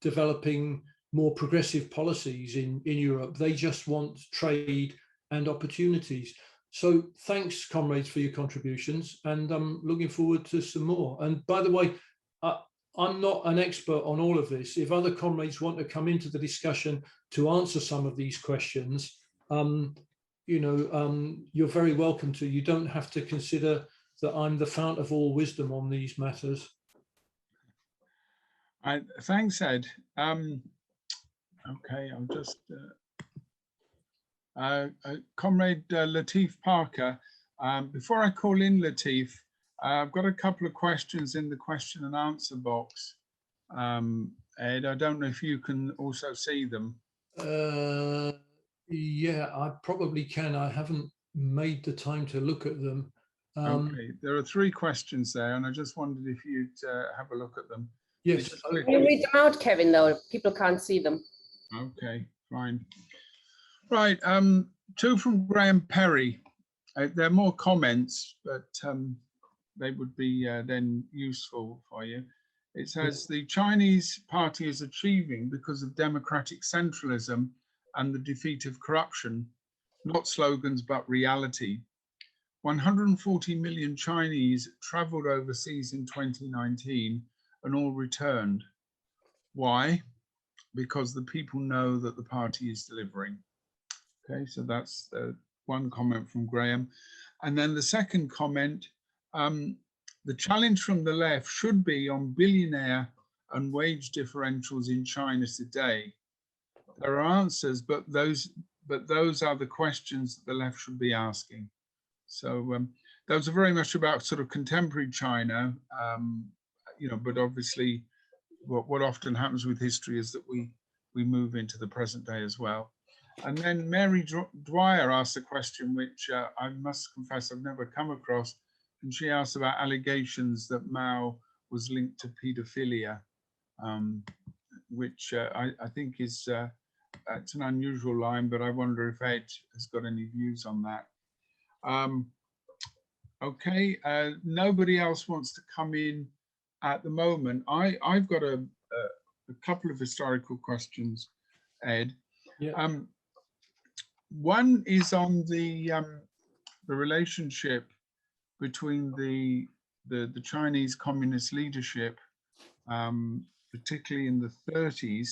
developing more progressive policies in Europe. They just want trade and opportunities. So thanks, comrades, for your contributions, and I'm looking forward to some more. And by the way, I'm not an expert on all of this. If other comrades want to come into the discussion to answer some of these questions, you're very welcome to. You don't have to consider that I'm the fount of all wisdom on these matters. Thanks, Ed. Okay, I'll just Comrade Latif Parker. Before I call in Latif, I've got a couple of questions in the question and answer box. Ed, I don't know if you can also see them. Yeah, I probably can. I haven't made the time to look at them. Okay, there are 3 questions there, and I just wondered if you'd have a look at them. Yes. Can you read them out, Kevin, though? People can't see them. Okay, fine. Right, 2 from Graham Perry. They're more comments, but they would be then useful for you. It says the Chinese party is achieving because of democratic centralism and the defeat of corruption, not slogans, but reality. 140 million Chinese traveled overseas in 2019 and all returned. Why? Because the people know that the party is delivering. Okay, so that's one comment from Graham. And then the second comment, the challenge from the left should be on billionaire and wage differentials in China today. There are answers, but those are the questions that the left should be asking. So those are very much about sort of contemporary China, you know, but obviously what often happens with history is that we move into the present day as well. And then Mary Dwyer asked a question which I must confess I've never come across, and she asked about allegations that Mao was linked to paedophilia, which I think is it's an unusual line, but I wonder if Ed has got any views on that. Okay, nobody else wants to come in at the moment. I've got a couple of historical questions, Ed. Yeah. One is on the relationship between the Chinese communist leadership, particularly in the 30s,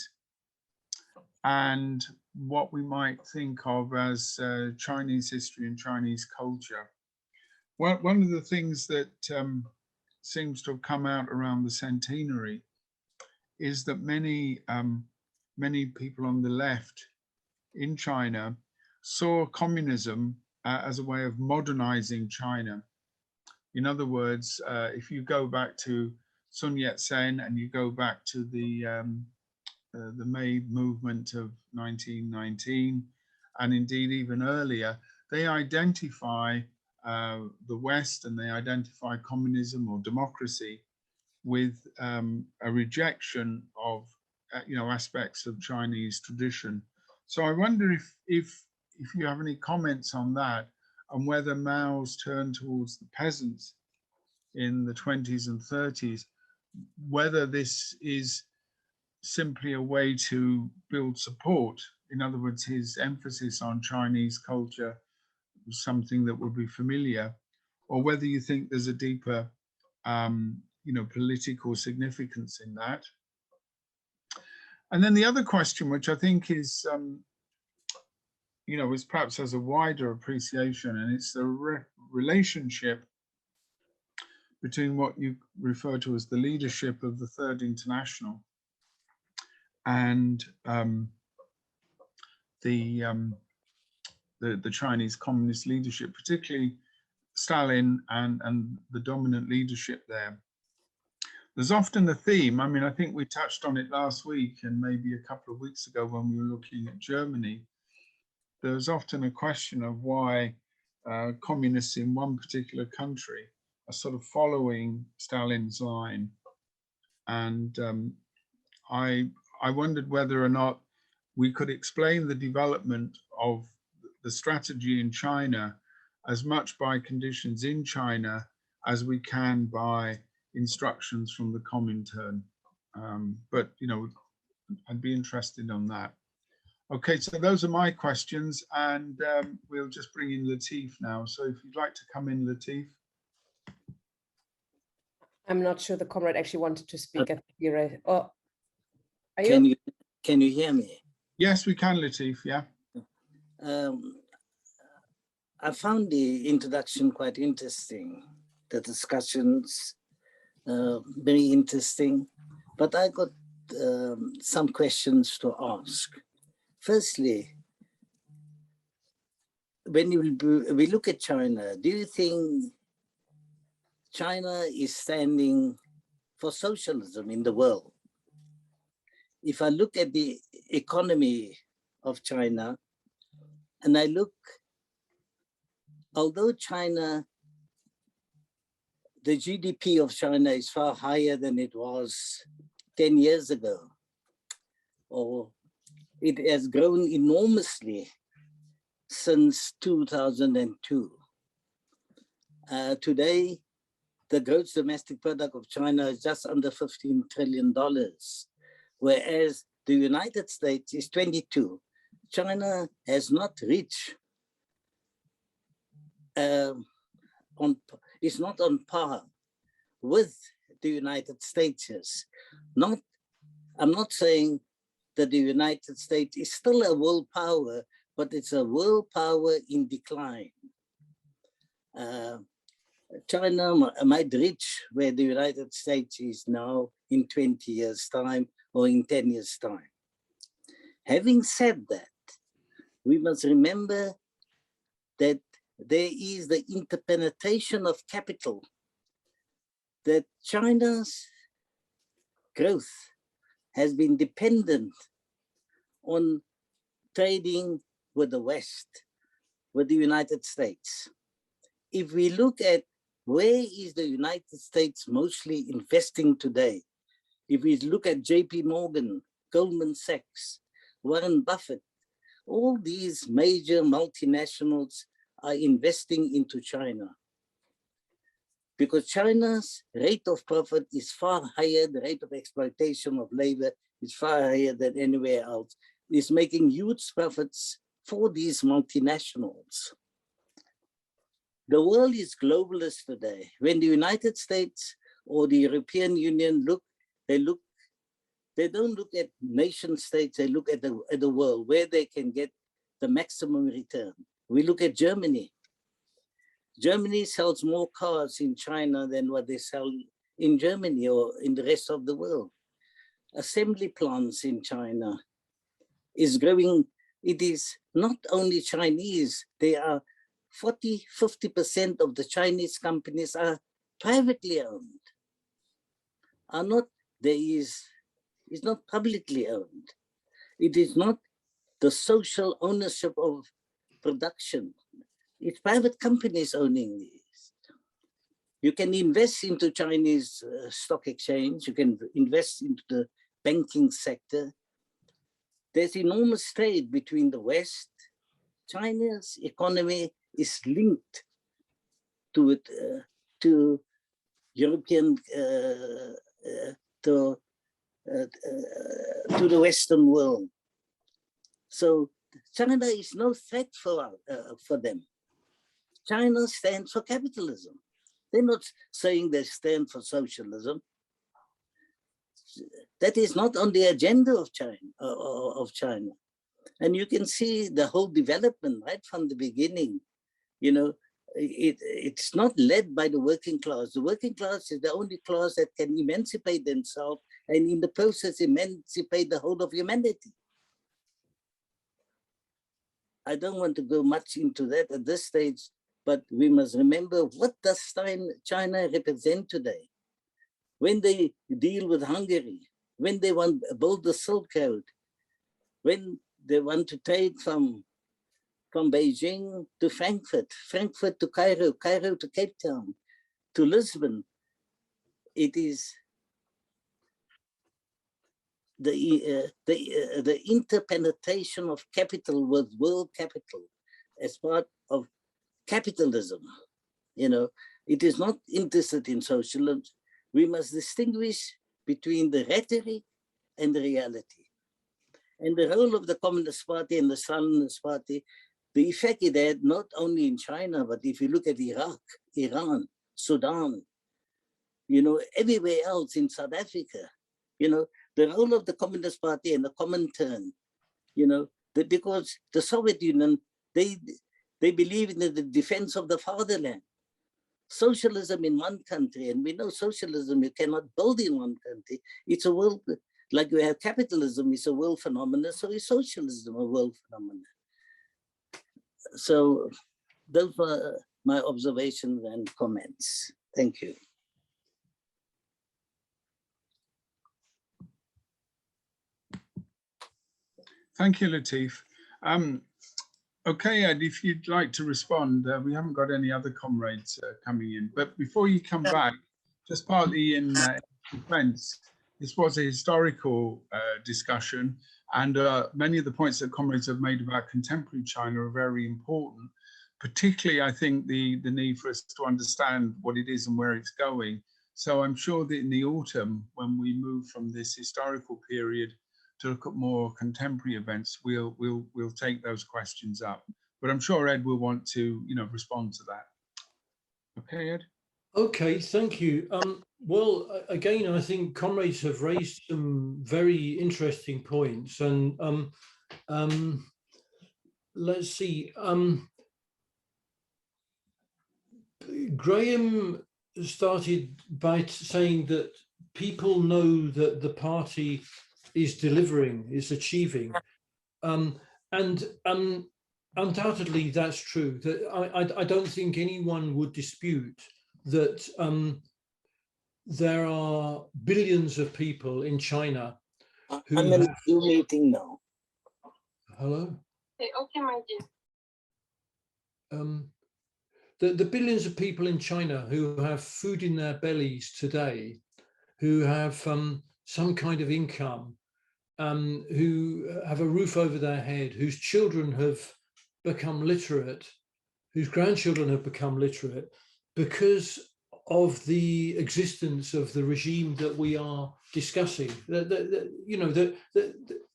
and what we might think of as Chinese history and Chinese culture. One of the things that seems to have come out around the centenary is that many people on the left in China saw communism as a way of modernizing China. In other words, if you go back to Sun Yat-sen and you go back to the May movement of 1919, and indeed even earlier, they identify the West and they identify communism or democracy with a rejection of aspects of Chinese tradition. So I wonder if you have any comments on that, and whether Mao's turn towards the peasants in the 20s and 30s, whether this is simply a way to build support. In other words, his emphasis on Chinese culture was something that would be familiar, or whether you think there's a deeper political significance in that. And then the other question, which I think is is perhaps has a wider appreciation, and it's the relationship between what you refer to as the leadership of the Third International and the Chinese communist leadership, particularly Stalin and the dominant leadership there. There's often a theme. I mean, I think we touched on it last week and maybe a couple of weeks ago when we were looking at Germany. There's often a question of why communists in one particular country are sort of following Stalin's line. And I wondered whether or not we could explain the development of the strategy in China as much by conditions in China as we can by instructions from the Comintern. But, I'd be interested on that. Okay, so those are my questions, and we'll just bring in Latif now. So if you'd like to come in, Latif. I'm not sure the comrade actually wanted to speak at the Oh, are you? Can you hear me? Yes, we can, Latif, yeah. I found the introduction quite interesting, the discussions very interesting, but I got some questions to ask. Firstly, when we look at China, do you think China is standing for socialism in the world? If I look at the economy of China, and I look, although China, the GDP of China is far higher than it was 10 years ago, or it has grown enormously since 2002. Today, the gross domestic product of China is just under $15 trillion, whereas the United States is 22. China has not reached, is not on par with the United States. I'm not saying that the United States is still a world power, but it's a world power in decline. China might reach where the United States is now in 20 years' time or in 10 years' time. Having said that, we must remember that there is the interpenetration of capital, that China's growth has been dependent on trading with the West, with the United States. If we look at where is the United States mostly investing today, if we look at JP Morgan, Goldman Sachs, Warren Buffett, all these major multinationals are investing into China, because China's rate of profit is far higher, the rate of exploitation of labor is far higher than anywhere else. It's making huge profits for these multinationals. The world is globalist today. When the United States or the European Union look, they don't look at nation states, they look at the world, where they can get the maximum return. We look at Germany. Germany sells more cars in China than what they sell in Germany or in the rest of the world. Assembly plants in China is growing. It is not only Chinese, they are 40–50% of the Chinese companies are privately owned, it's not publicly owned. It is not the social ownership of production. It's private companies owning these. You can invest into Chinese stock exchange, you can invest into the banking sector. There's enormous trade between the West. China's economy is linked to European, to the Western world. So China is no threat for them. China stands for capitalism. They're not saying they stand for socialism. That is not on the agenda of China. And you can see the whole development right from the beginning. You know, it's not led by the working class. The working class is the only class that can emancipate themselves and in the process emancipate the whole of humanity. I don't want to go much into that at this stage, but we must remember, what does China represent today? When they deal with Hungary, when they want to build the Silk Road, when they want to trade from Beijing to Frankfurt, Frankfurt to Cairo, Cairo to Cape Town, to Lisbon, it is the interpenetration of capital with world capital as part of capitalism. You know, it is not interested in socialism. We must distinguish between the rhetoric and the reality. And the role of the Communist Party and the Stalinist Party, the effect it had not only in China, but if you look at Iraq, Iran, Sudan, you know, everywhere else in South Africa, you know, the role of the Communist Party and the Comintern, you know, because the Soviet Union, they believe in the defense of the fatherland. Socialism in one country, and we know socialism you cannot build in one country. It's a world Like we have capitalism is a world phenomenon, so is socialism a world phenomenon. So those were my observations and comments. Thank you. Thank you, Latif. Okay, Ed, if you'd like to respond, we haven't got any other comrades coming in, but before you come back, just partly in defense, this was a historical discussion, and many of the points that comrades have made about contemporary China are very important. Particularly, I think the need for us to understand what it is and where it's going. So I'm sure that in the autumn, when we move from this historical period to look at more contemporary events, we'll take those questions up. But I'm sure Ed will want to, respond to that. Okay, Ed. Okay, thank you. Well, again, I think comrades have raised some very interesting points, and let's see. Graham started by saying that people know that the party is delivering, is achieving, and undoubtedly that's true. That I don't think anyone would dispute that there are billions of people in China who I'm in a Zoom meeting now. Hello? Okay, my dear. The billions of people in China who have food in their bellies today, who have some kind of income, who have a roof over their head, whose children have become literate, whose grandchildren have become literate, because of the existence of the regime that we are discussing.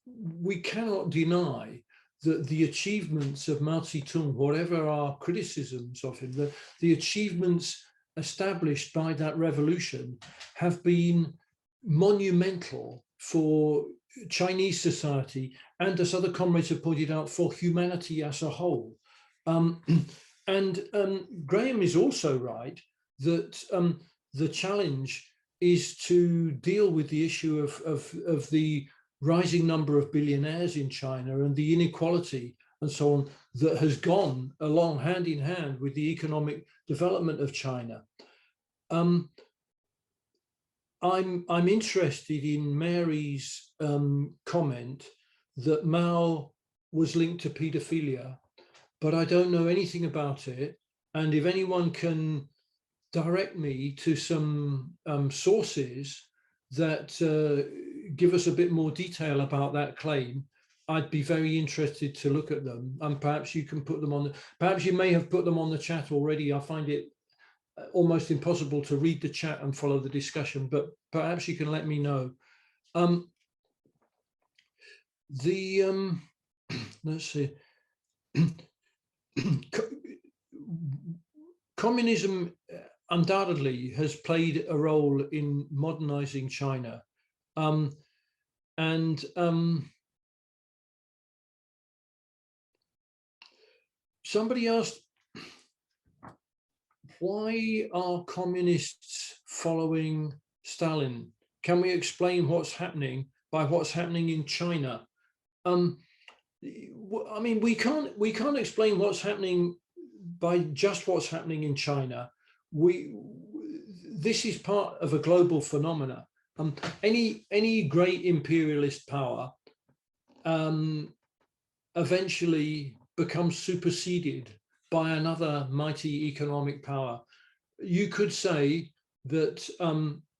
We cannot deny that the achievements of Mao Zedong, whatever our criticisms of him, the achievements established by that revolution have been monumental for Chinese society, and as other comrades have pointed out, for humanity as a whole. Graham is also right that the challenge is to deal with the issue of the rising number of billionaires in China and the inequality and so on that has gone along hand in hand with the economic development of China. I'm interested in Mary's comment that Mao was linked to paedophilia, but I don't know anything about it. And if anyone can direct me to some sources that give us a bit more detail about that claim, I'd be very interested to look at them. And perhaps you can put them on, perhaps you may have put them on the chat already. I find it almost impossible to read the chat and follow the discussion, but perhaps you can let me know. Let's see. Communism undoubtedly has played a role in modernizing China. Somebody asked, why are communists following Stalin? Can we explain what's happening by what's happening in China? I mean, we can't explain what's happening by just what's happening in China. This is part of a global phenomena. Any great imperialist power eventually becomes superseded by another mighty economic power. You could say that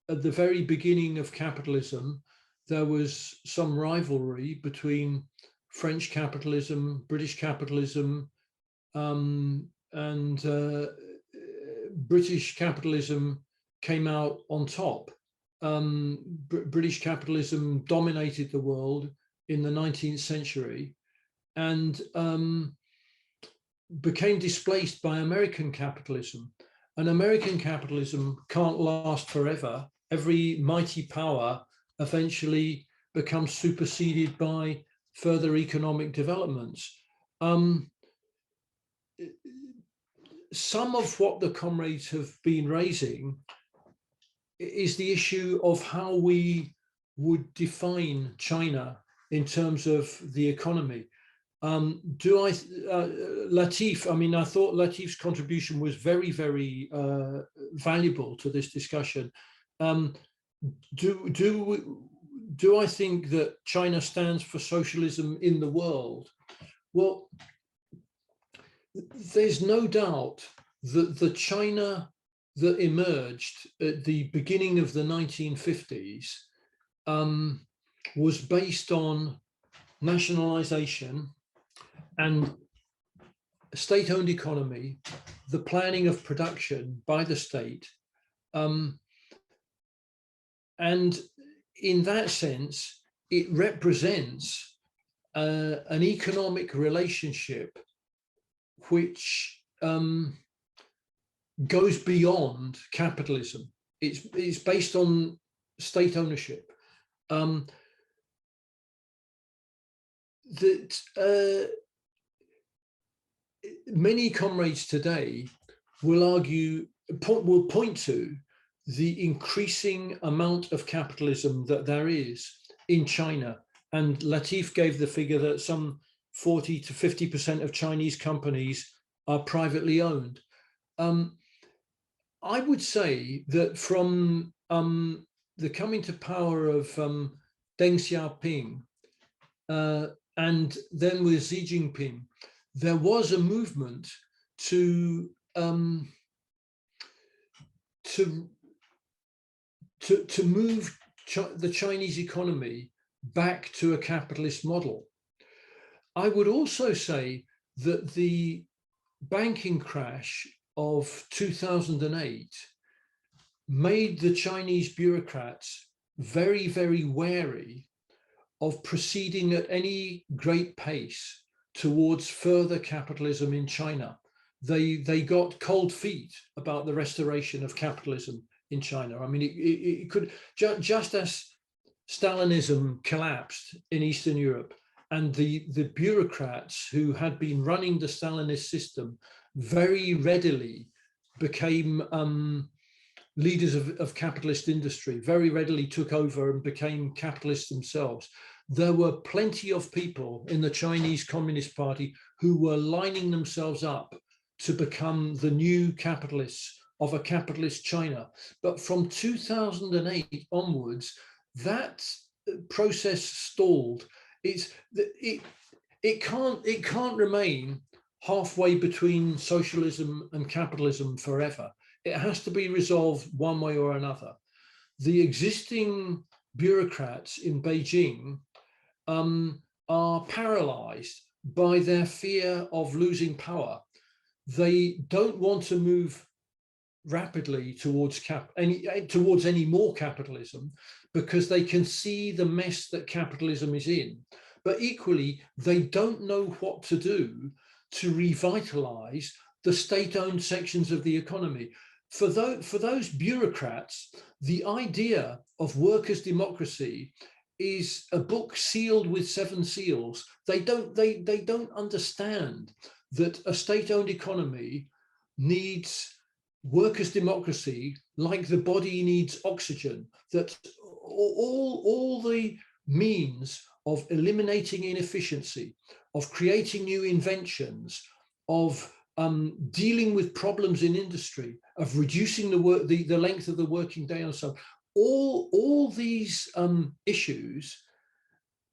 at the very beginning of capitalism, there was some rivalry between French capitalism, British capitalism, and British capitalism came out on top. British capitalism dominated the world in the 19th century and became displaced by American capitalism. And American capitalism can't last forever. Every mighty power eventually becomes superseded by further economic developments. Some of what the comrades have been raising is the issue of how we would define China in terms of the economy. Latif, I mean, I thought Latif's contribution was very, very valuable to this discussion. Do I think that China stands for socialism in the world? Well, there's no doubt that the China that emerged at the beginning of the 1950s was based on nationalization and state-owned economy, the planning of production by the state. And in that sense, it represents an economic relationship which goes beyond capitalism. It's based on state ownership. Many comrades today will point to the increasing amount of capitalism that there is in China. And Latif gave the figure that some 40 to 50% of Chinese companies are privately owned. I would say that from the coming to power of Deng Xiaoping and then with Xi Jinping, there was a movement to move the Chinese economy back to a capitalist model. I would also say that the banking crash of 2008 made the Chinese bureaucrats very, very wary of proceeding at any great pace towards further capitalism in China. They got cold feet about the restoration of capitalism in China. I mean, it could, just as Stalinism collapsed in Eastern Europe, and the bureaucrats who had been running the Stalinist system very readily became leaders of capitalist industry, very readily took over and became capitalists themselves. There were plenty of people in the Chinese Communist Party who were lining themselves up to become the new capitalists of a capitalist China. But from 2008 onwards, that process stalled. It can't remain halfway between socialism and capitalism forever. It has to be resolved one way or another. The existing bureaucrats in Beijing are paralyzed by their fear of losing power. They don't want to move rapidly towards any more capitalism because they can see the mess that capitalism is in. But equally, they don't know what to do to revitalize the state-owned sections of the economy. For those bureaucrats, the idea of workers' democracy is a book sealed with 7 seals. They don't understand that a state-owned economy needs workers' democracy like the body needs oxygen, that all the means of eliminating inefficiency, of creating new inventions, of dealing with problems in industry, of reducing the length of the working day and so on, all these issues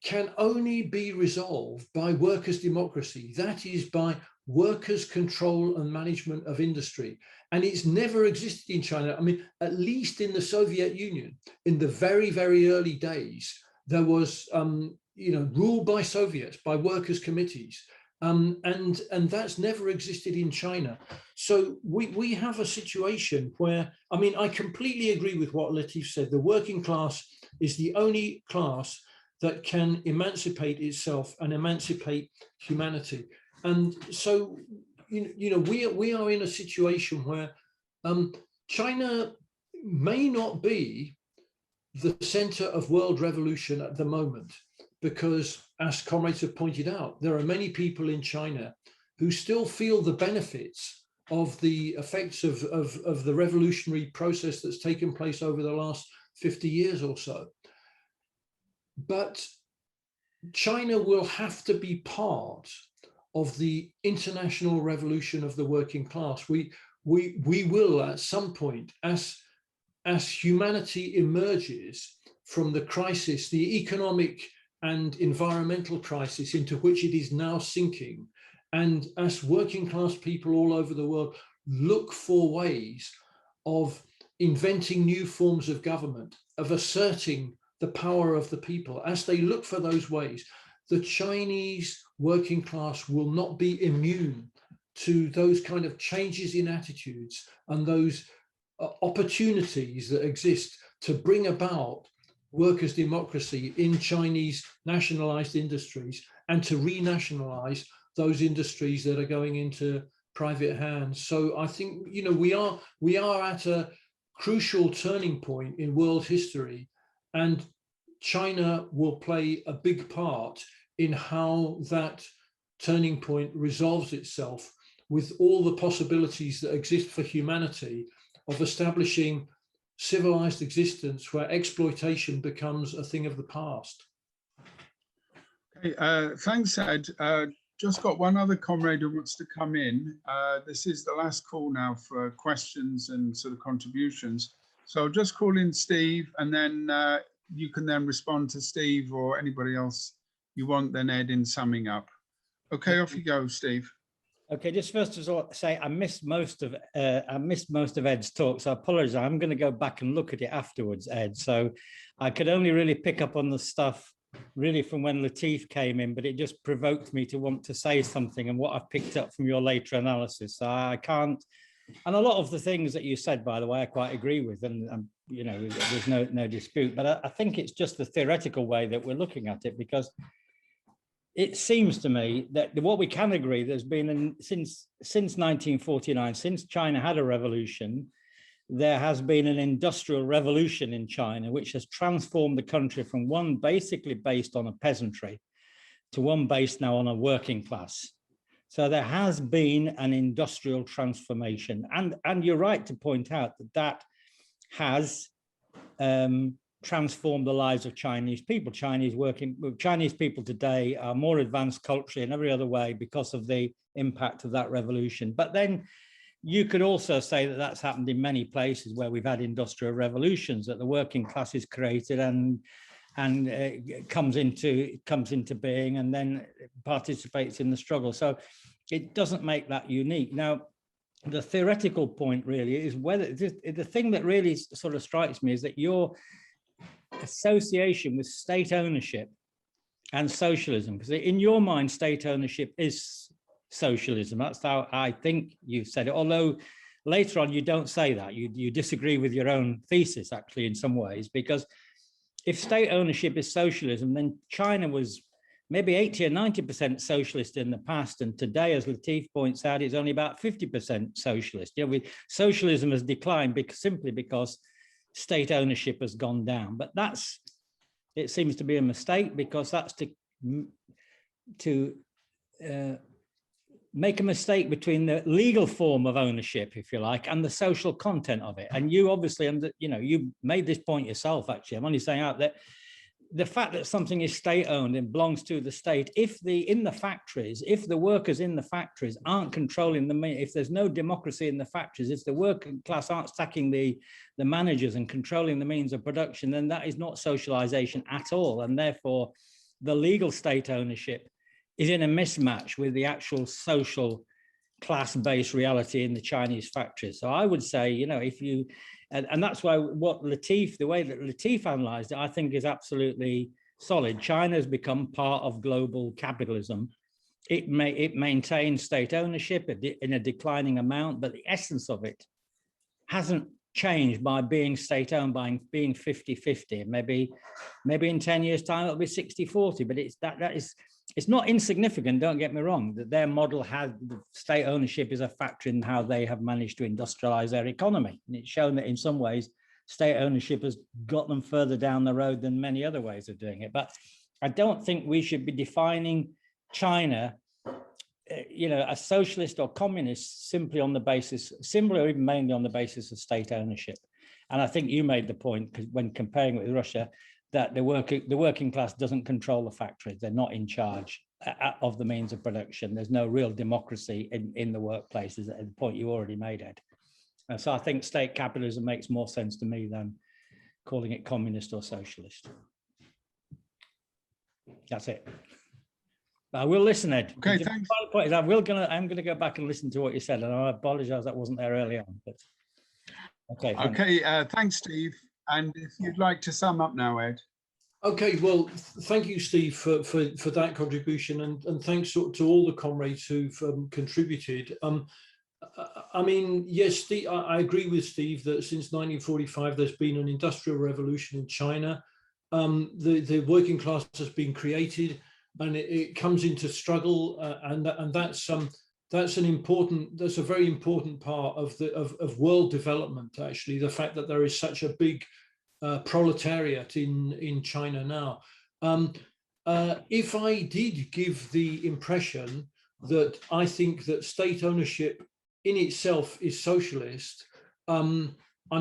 can only be resolved by workers' democracy. That is by workers' control and management of industry. And it's never existed in China. I mean, at least in the Soviet Union, in the very, very early days, there was rule by Soviets, by workers' committees. And that's never existed in China. So we have a situation where, I mean, I completely agree with what Latif said. The working class is the only class that can emancipate itself and emancipate humanity. And so, we are in a situation where China may not be the center of world revolution at the moment, because as comrades have pointed out, there are many people in China who still feel the benefits of the effects of the revolutionary process that's taken place over the last 50 years or so. but China will have to be part of the international revolution of the working class. We will at some point, as humanity emerges from the crisis, the economic and environmental crisis into which it is now sinking, and as working class people all over the world look for ways of inventing new forms of government, of asserting the power of the people, as they look for those ways, the Chinese working class will not be immune to those kind of changes in attitudes and those opportunities that exist to bring about workers' democracy in Chinese nationalized industries and to renationalize those industries that are going into private hands. So I think, you know, we are at a crucial turning point in world history, and China will play a big part in how that turning point resolves itself, with all the possibilities that exist for humanity of establishing civilized existence where exploitation becomes a thing of the past. Okay, thanks, Ed. Just got one other comrade who wants to come in. This is the last call now for questions and sort of contributions. So I'll just call in Steve, and then you can then respond to Steve or anybody else you want, then Ed in summing up. Okay, off you go, Steve. Okay, just first of all, say I missed most of Ed's talk, so I apologize. I'm going to go back and look at it afterwards, Ed. So I could only really pick up on the stuff really from when Latif came in, but it just provoked me to want to say something and what I've picked up from your later analysis. So I can't, and a lot of the things that you said, by the way, I quite agree with, and you know, there's no dispute. But I think it's just the theoretical way that we're looking at it, because it seems to me that what we can agree, there's been since 1949, since China had a revolution, there has been an industrial revolution in China, which has transformed the country from one basically based on a peasantry to one based now on a working class. So there has been an industrial transformation. And you're right to point out that that has transformed the lives of Chinese people. Chinese people today are more advanced culturally in every other way because of the impact of that revolution. But then you could also say that that's happened in many places where we've had industrial revolutions, that the working class is created and comes into being and then participates in the struggle. So it doesn't make that unique. Now, the theoretical point really is whether the thing that really sort of strikes me is that your association with state ownership and socialism, because in your mind, state ownership is socialism. That's how I think you've said it, although later on you don't say that. You disagree with your own thesis, actually, in some ways, because if state ownership is socialism, then China was maybe 80 or 90% socialist in the past, and today, as Latif points out, it's only about 50% socialist. You know, socialism has declined simply because state ownership has gone down. But it seems to be a mistake, because that's to make a mistake between the legal form of ownership, if you like, and the social content of it. And you obviously, you know, you made this point yourself, actually. I'm only saying out that the fact that something is state-owned and belongs to the state, if the workers in the factories aren't controlling if there's no democracy in the factories, if the working class aren't stacking the managers and controlling the means of production, then that is not socialization at all. And therefore, the legal state ownership is in a mismatch with the actual social class-based reality in the Chinese factories. So I would say, you know, if you, and that's why the way that Latif analyzed it, I think is absolutely solid. China has become part of global capitalism. It maintains state ownership in a declining amount, but the essence of it hasn't changed by being state-owned, by being 50-50. Maybe in 10 years' time it'll be 60-40, but it's not insignificant, don't get me wrong, that their model has state ownership is a factor in how they have managed to industrialize their economy. And it's shown that in some ways, state ownership has got them further down the road than many other ways of doing it. But I don't think we should be defining China, you know, as socialist or communist simply on the basis, simply or even mainly on the basis of state ownership. And I think you made the point when comparing it with Russia, that the working class doesn't control the factories. They're not in charge of the means of production. There's no real democracy in the workplaces, at the point you already made, Ed. And so I think state capitalism makes more sense to me than calling it communist or socialist. That's it. I will listen, Ed. Okay, thanks. I'm gonna go back and listen to what you said, and I apologize that wasn't there early on. But okay. Thanks. Okay, thanks, Steve. And if you'd like to sum up now, Ed. Okay, well, thank you, Steve, for that contribution, and thanks to all the comrades who've contributed. I mean, yes, Steve, I agree with Steve that since 1945 there's been an industrial revolution in China. The working class has been created, and it comes into struggle, and that's a very important part of world development. Actually, the fact that there is such a big proletariat in China now. If I did give the impression that I think that state ownership in itself is socialist, I'm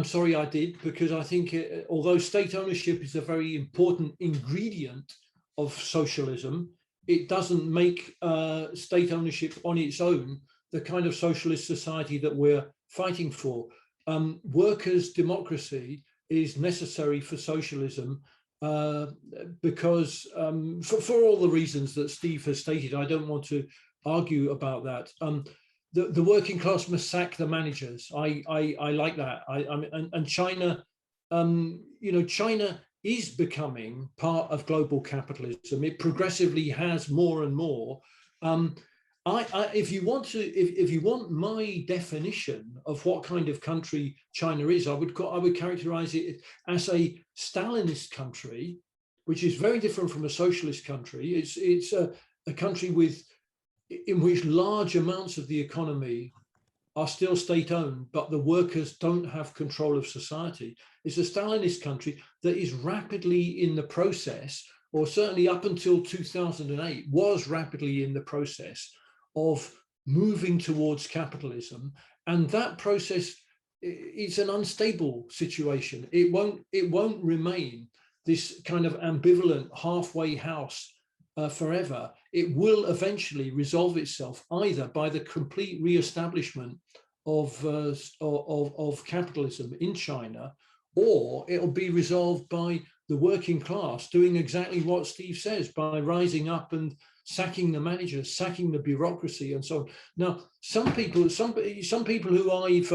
sorry I did, because I think although state ownership is a very important ingredient of socialism, it doesn't make state ownership on its own the kind of socialist society that we're fighting for. Workers' democracy is necessary for socialism because for all the reasons that Steve has stated. I don't want to argue about that. The working class must sack the managers. I like that. And China, you know, China is becoming part of global capitalism. It progressively has more and more. If you want my definition of what kind of country China is, I would characterize it as a Stalinist country, which is very different from a socialist country. It's a country in which large amounts of the economy are still state-owned, but the workers don't have control of society. It's a Stalinist country that is rapidly in the process, or certainly up until 2008, was rapidly in the process of moving towards capitalism. And that process, it's an unstable situation. It won't remain this kind of ambivalent halfway house forever. It will eventually resolve itself either by the complete re-establishment of capitalism in China, or it'll be resolved by the working class doing exactly what Steve says, by rising up and sacking the managers, sacking the bureaucracy, and so on. Now, some people who I've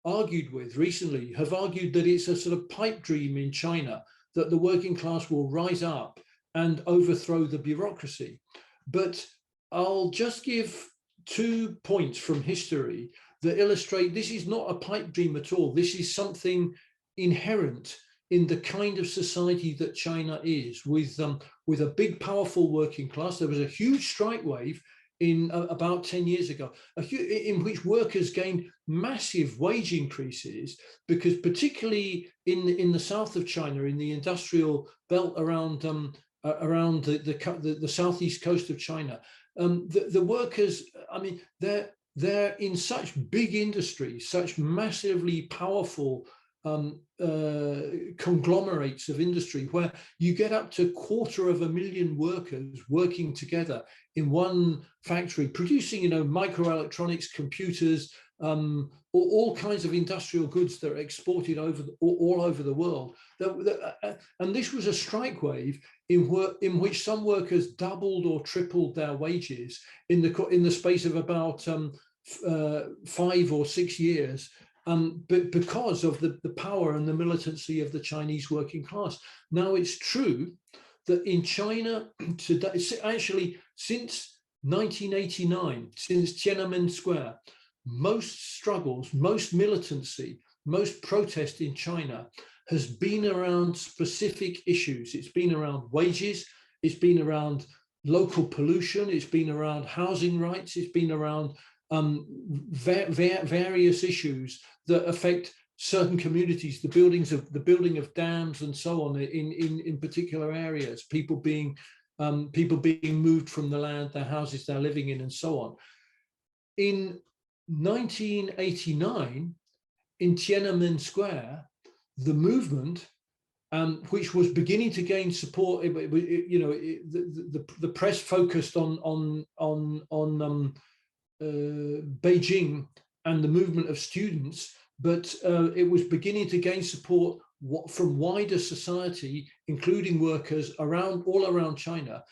argued with recently have argued that it's a sort of pipe dream in China that the working class will rise up and overthrow the bureaucracy. But I'll just give 2 points from history that illustrate this is not a pipe dream at all. This is something inherent in the kind of society that China is, with a big, powerful working class. There was a huge strike wave in about 10 years ago, in which workers gained massive wage increases, because particularly in the south of China, in the industrial belt around the southeast coast of China, the workers, I mean, they're in such big industries, such massively powerful conglomerates of industry, where you get up to 250,000 workers working together in one factory, producing, you know, microelectronics, computers, all kinds of industrial goods that are exported all over the world. And this was a strike wave in which some workers doubled or tripled their wages in the space of about 5 or 6 years. But because of the power and the militancy of the Chinese working class. Now, it's true that in China today, actually since 1989, since Tiananmen Square, most struggles, most militancy, most protest in China has been around specific issues. It's been around wages, it's been around local pollution, it's been around housing rights, it's been around various issues that affect certain communities, the building of dams and so on in particular areas, people being moved from the land, their houses they're living in, and so on. In 1989, in Tiananmen Square, the movement which was beginning to gain support. The press focused on Beijing and the movement of students, but it was beginning to gain support from wider society, including workers all around China.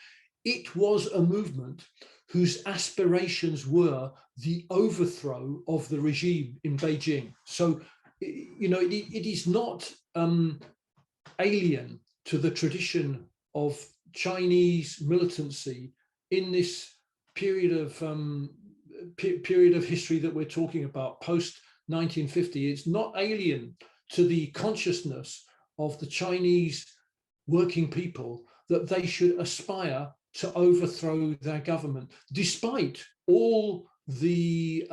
It was a movement whose aspirations were the overthrow of the regime in Beijing. So, it is not alien to the tradition of Chinese militancy in this period of history that we're talking about, post 1950. It's not alien to the consciousness of the Chinese working people that they should aspire to overthrow their government, despite all the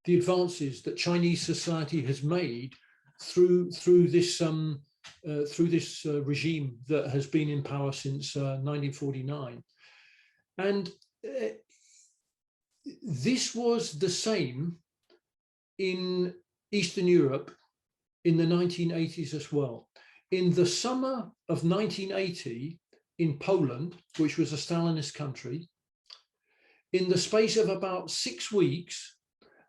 advances that Chinese society has made through this regime that has been in power since 1949. And this was the same in Eastern Europe in the 1980s as well. In the summer of 1980, in Poland, which was a Stalinist country, in the space of about 6 weeks,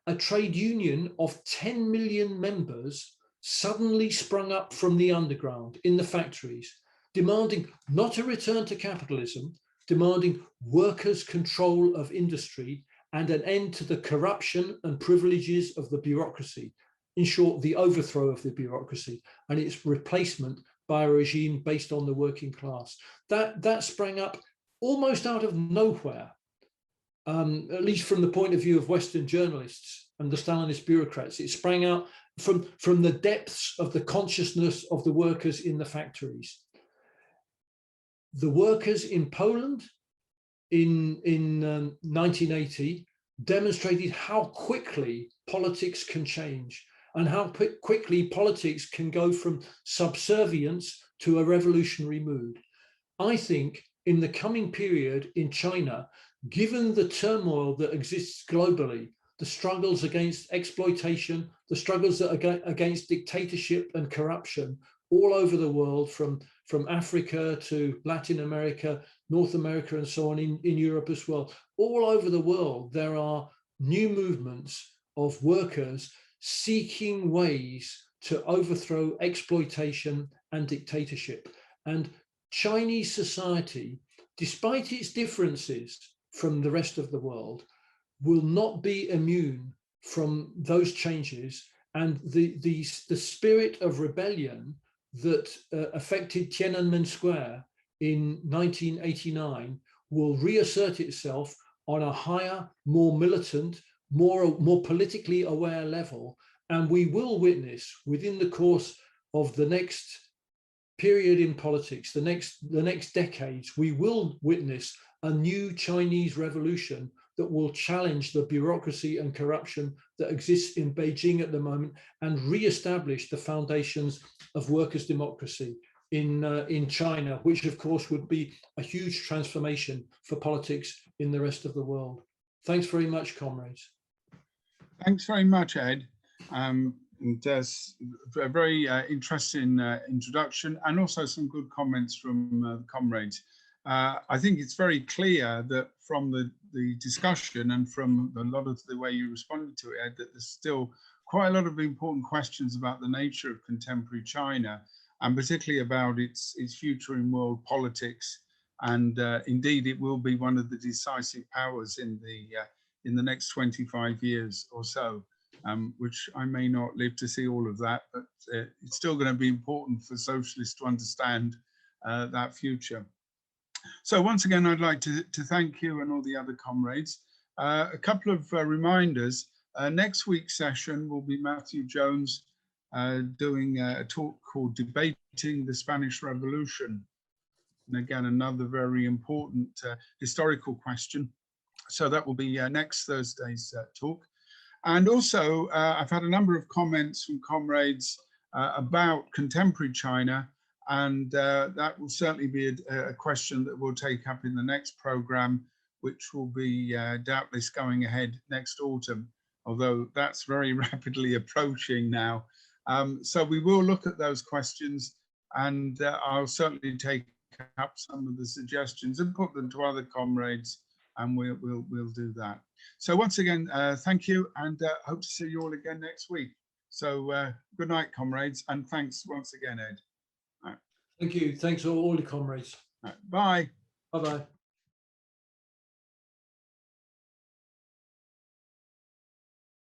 a trade union of 10 million members suddenly sprung up from the underground in the factories, demanding not a return to capitalism, demanding workers' control of industry and an end to the corruption and privileges of the bureaucracy. In short, the overthrow of the bureaucracy and its replacement by a regime based on the working class. That sprang up almost out of nowhere, at least from the point of view of Western journalists and the Stalinist bureaucrats. It sprang out from the depths of the consciousness of the workers in the factories. The workers in Poland in 1980 demonstrated how quickly politics can change and how quickly politics can go from subservience to a revolutionary mood. I think in the coming period in China, given the turmoil that exists globally, the struggles against exploitation, the struggles against dictatorship and corruption all over the world, from Africa to Latin America, North America, and so on, in Europe as well. All over the world, there are new movements of workers seeking ways to overthrow exploitation and dictatorship. And Chinese society, despite its differences from the rest of the world, will not be immune from those changes. And the spirit of rebellion that affected Tiananmen Square in 1989 will reassert itself on a higher, more militant, more politically aware level. And we will witness within the course of the next period in politics, the next decades, we will witness a new Chinese revolution that will challenge the bureaucracy and corruption that exists in Beijing at the moment and re-establish the foundations of workers' democracy in China, which of course would be a huge transformation for politics in the rest of the world. Thanks very much, comrades. Thanks very much, Ed. And a very interesting introduction, and also some good comments from comrades. I think it's very clear that from the discussion and from a lot of the way you responded to it, Ed, that there's still quite a lot of important questions about the nature of contemporary China, and particularly about its future in world politics. And indeed, it will be one of the decisive powers in the next 25 years or so, which I may not live to see all of that, but it's still going to be important for socialists to understand that future. So once again, I'd like to thank you and all the other comrades. A couple of reminders. Next week's session will be Matthew Jones doing a talk called Debating the Spanish Revolution. And again, another very important historical question. So that will be next Thursday's talk. And also, I've had a number of comments from comrades about contemporary China, and that will certainly be a question that we'll take up in the next program, which will be doubtless going ahead next autumn, although that's very rapidly approaching now. So we will look at those questions and I'll certainly take up some of the suggestions and put them to other comrades, and we'll do that. So once again, thank you, and hope to see you all again next week. So good night, comrades, and thanks once again, Ed. Thank you. Thanks all the comrades. Bye. Bye-bye.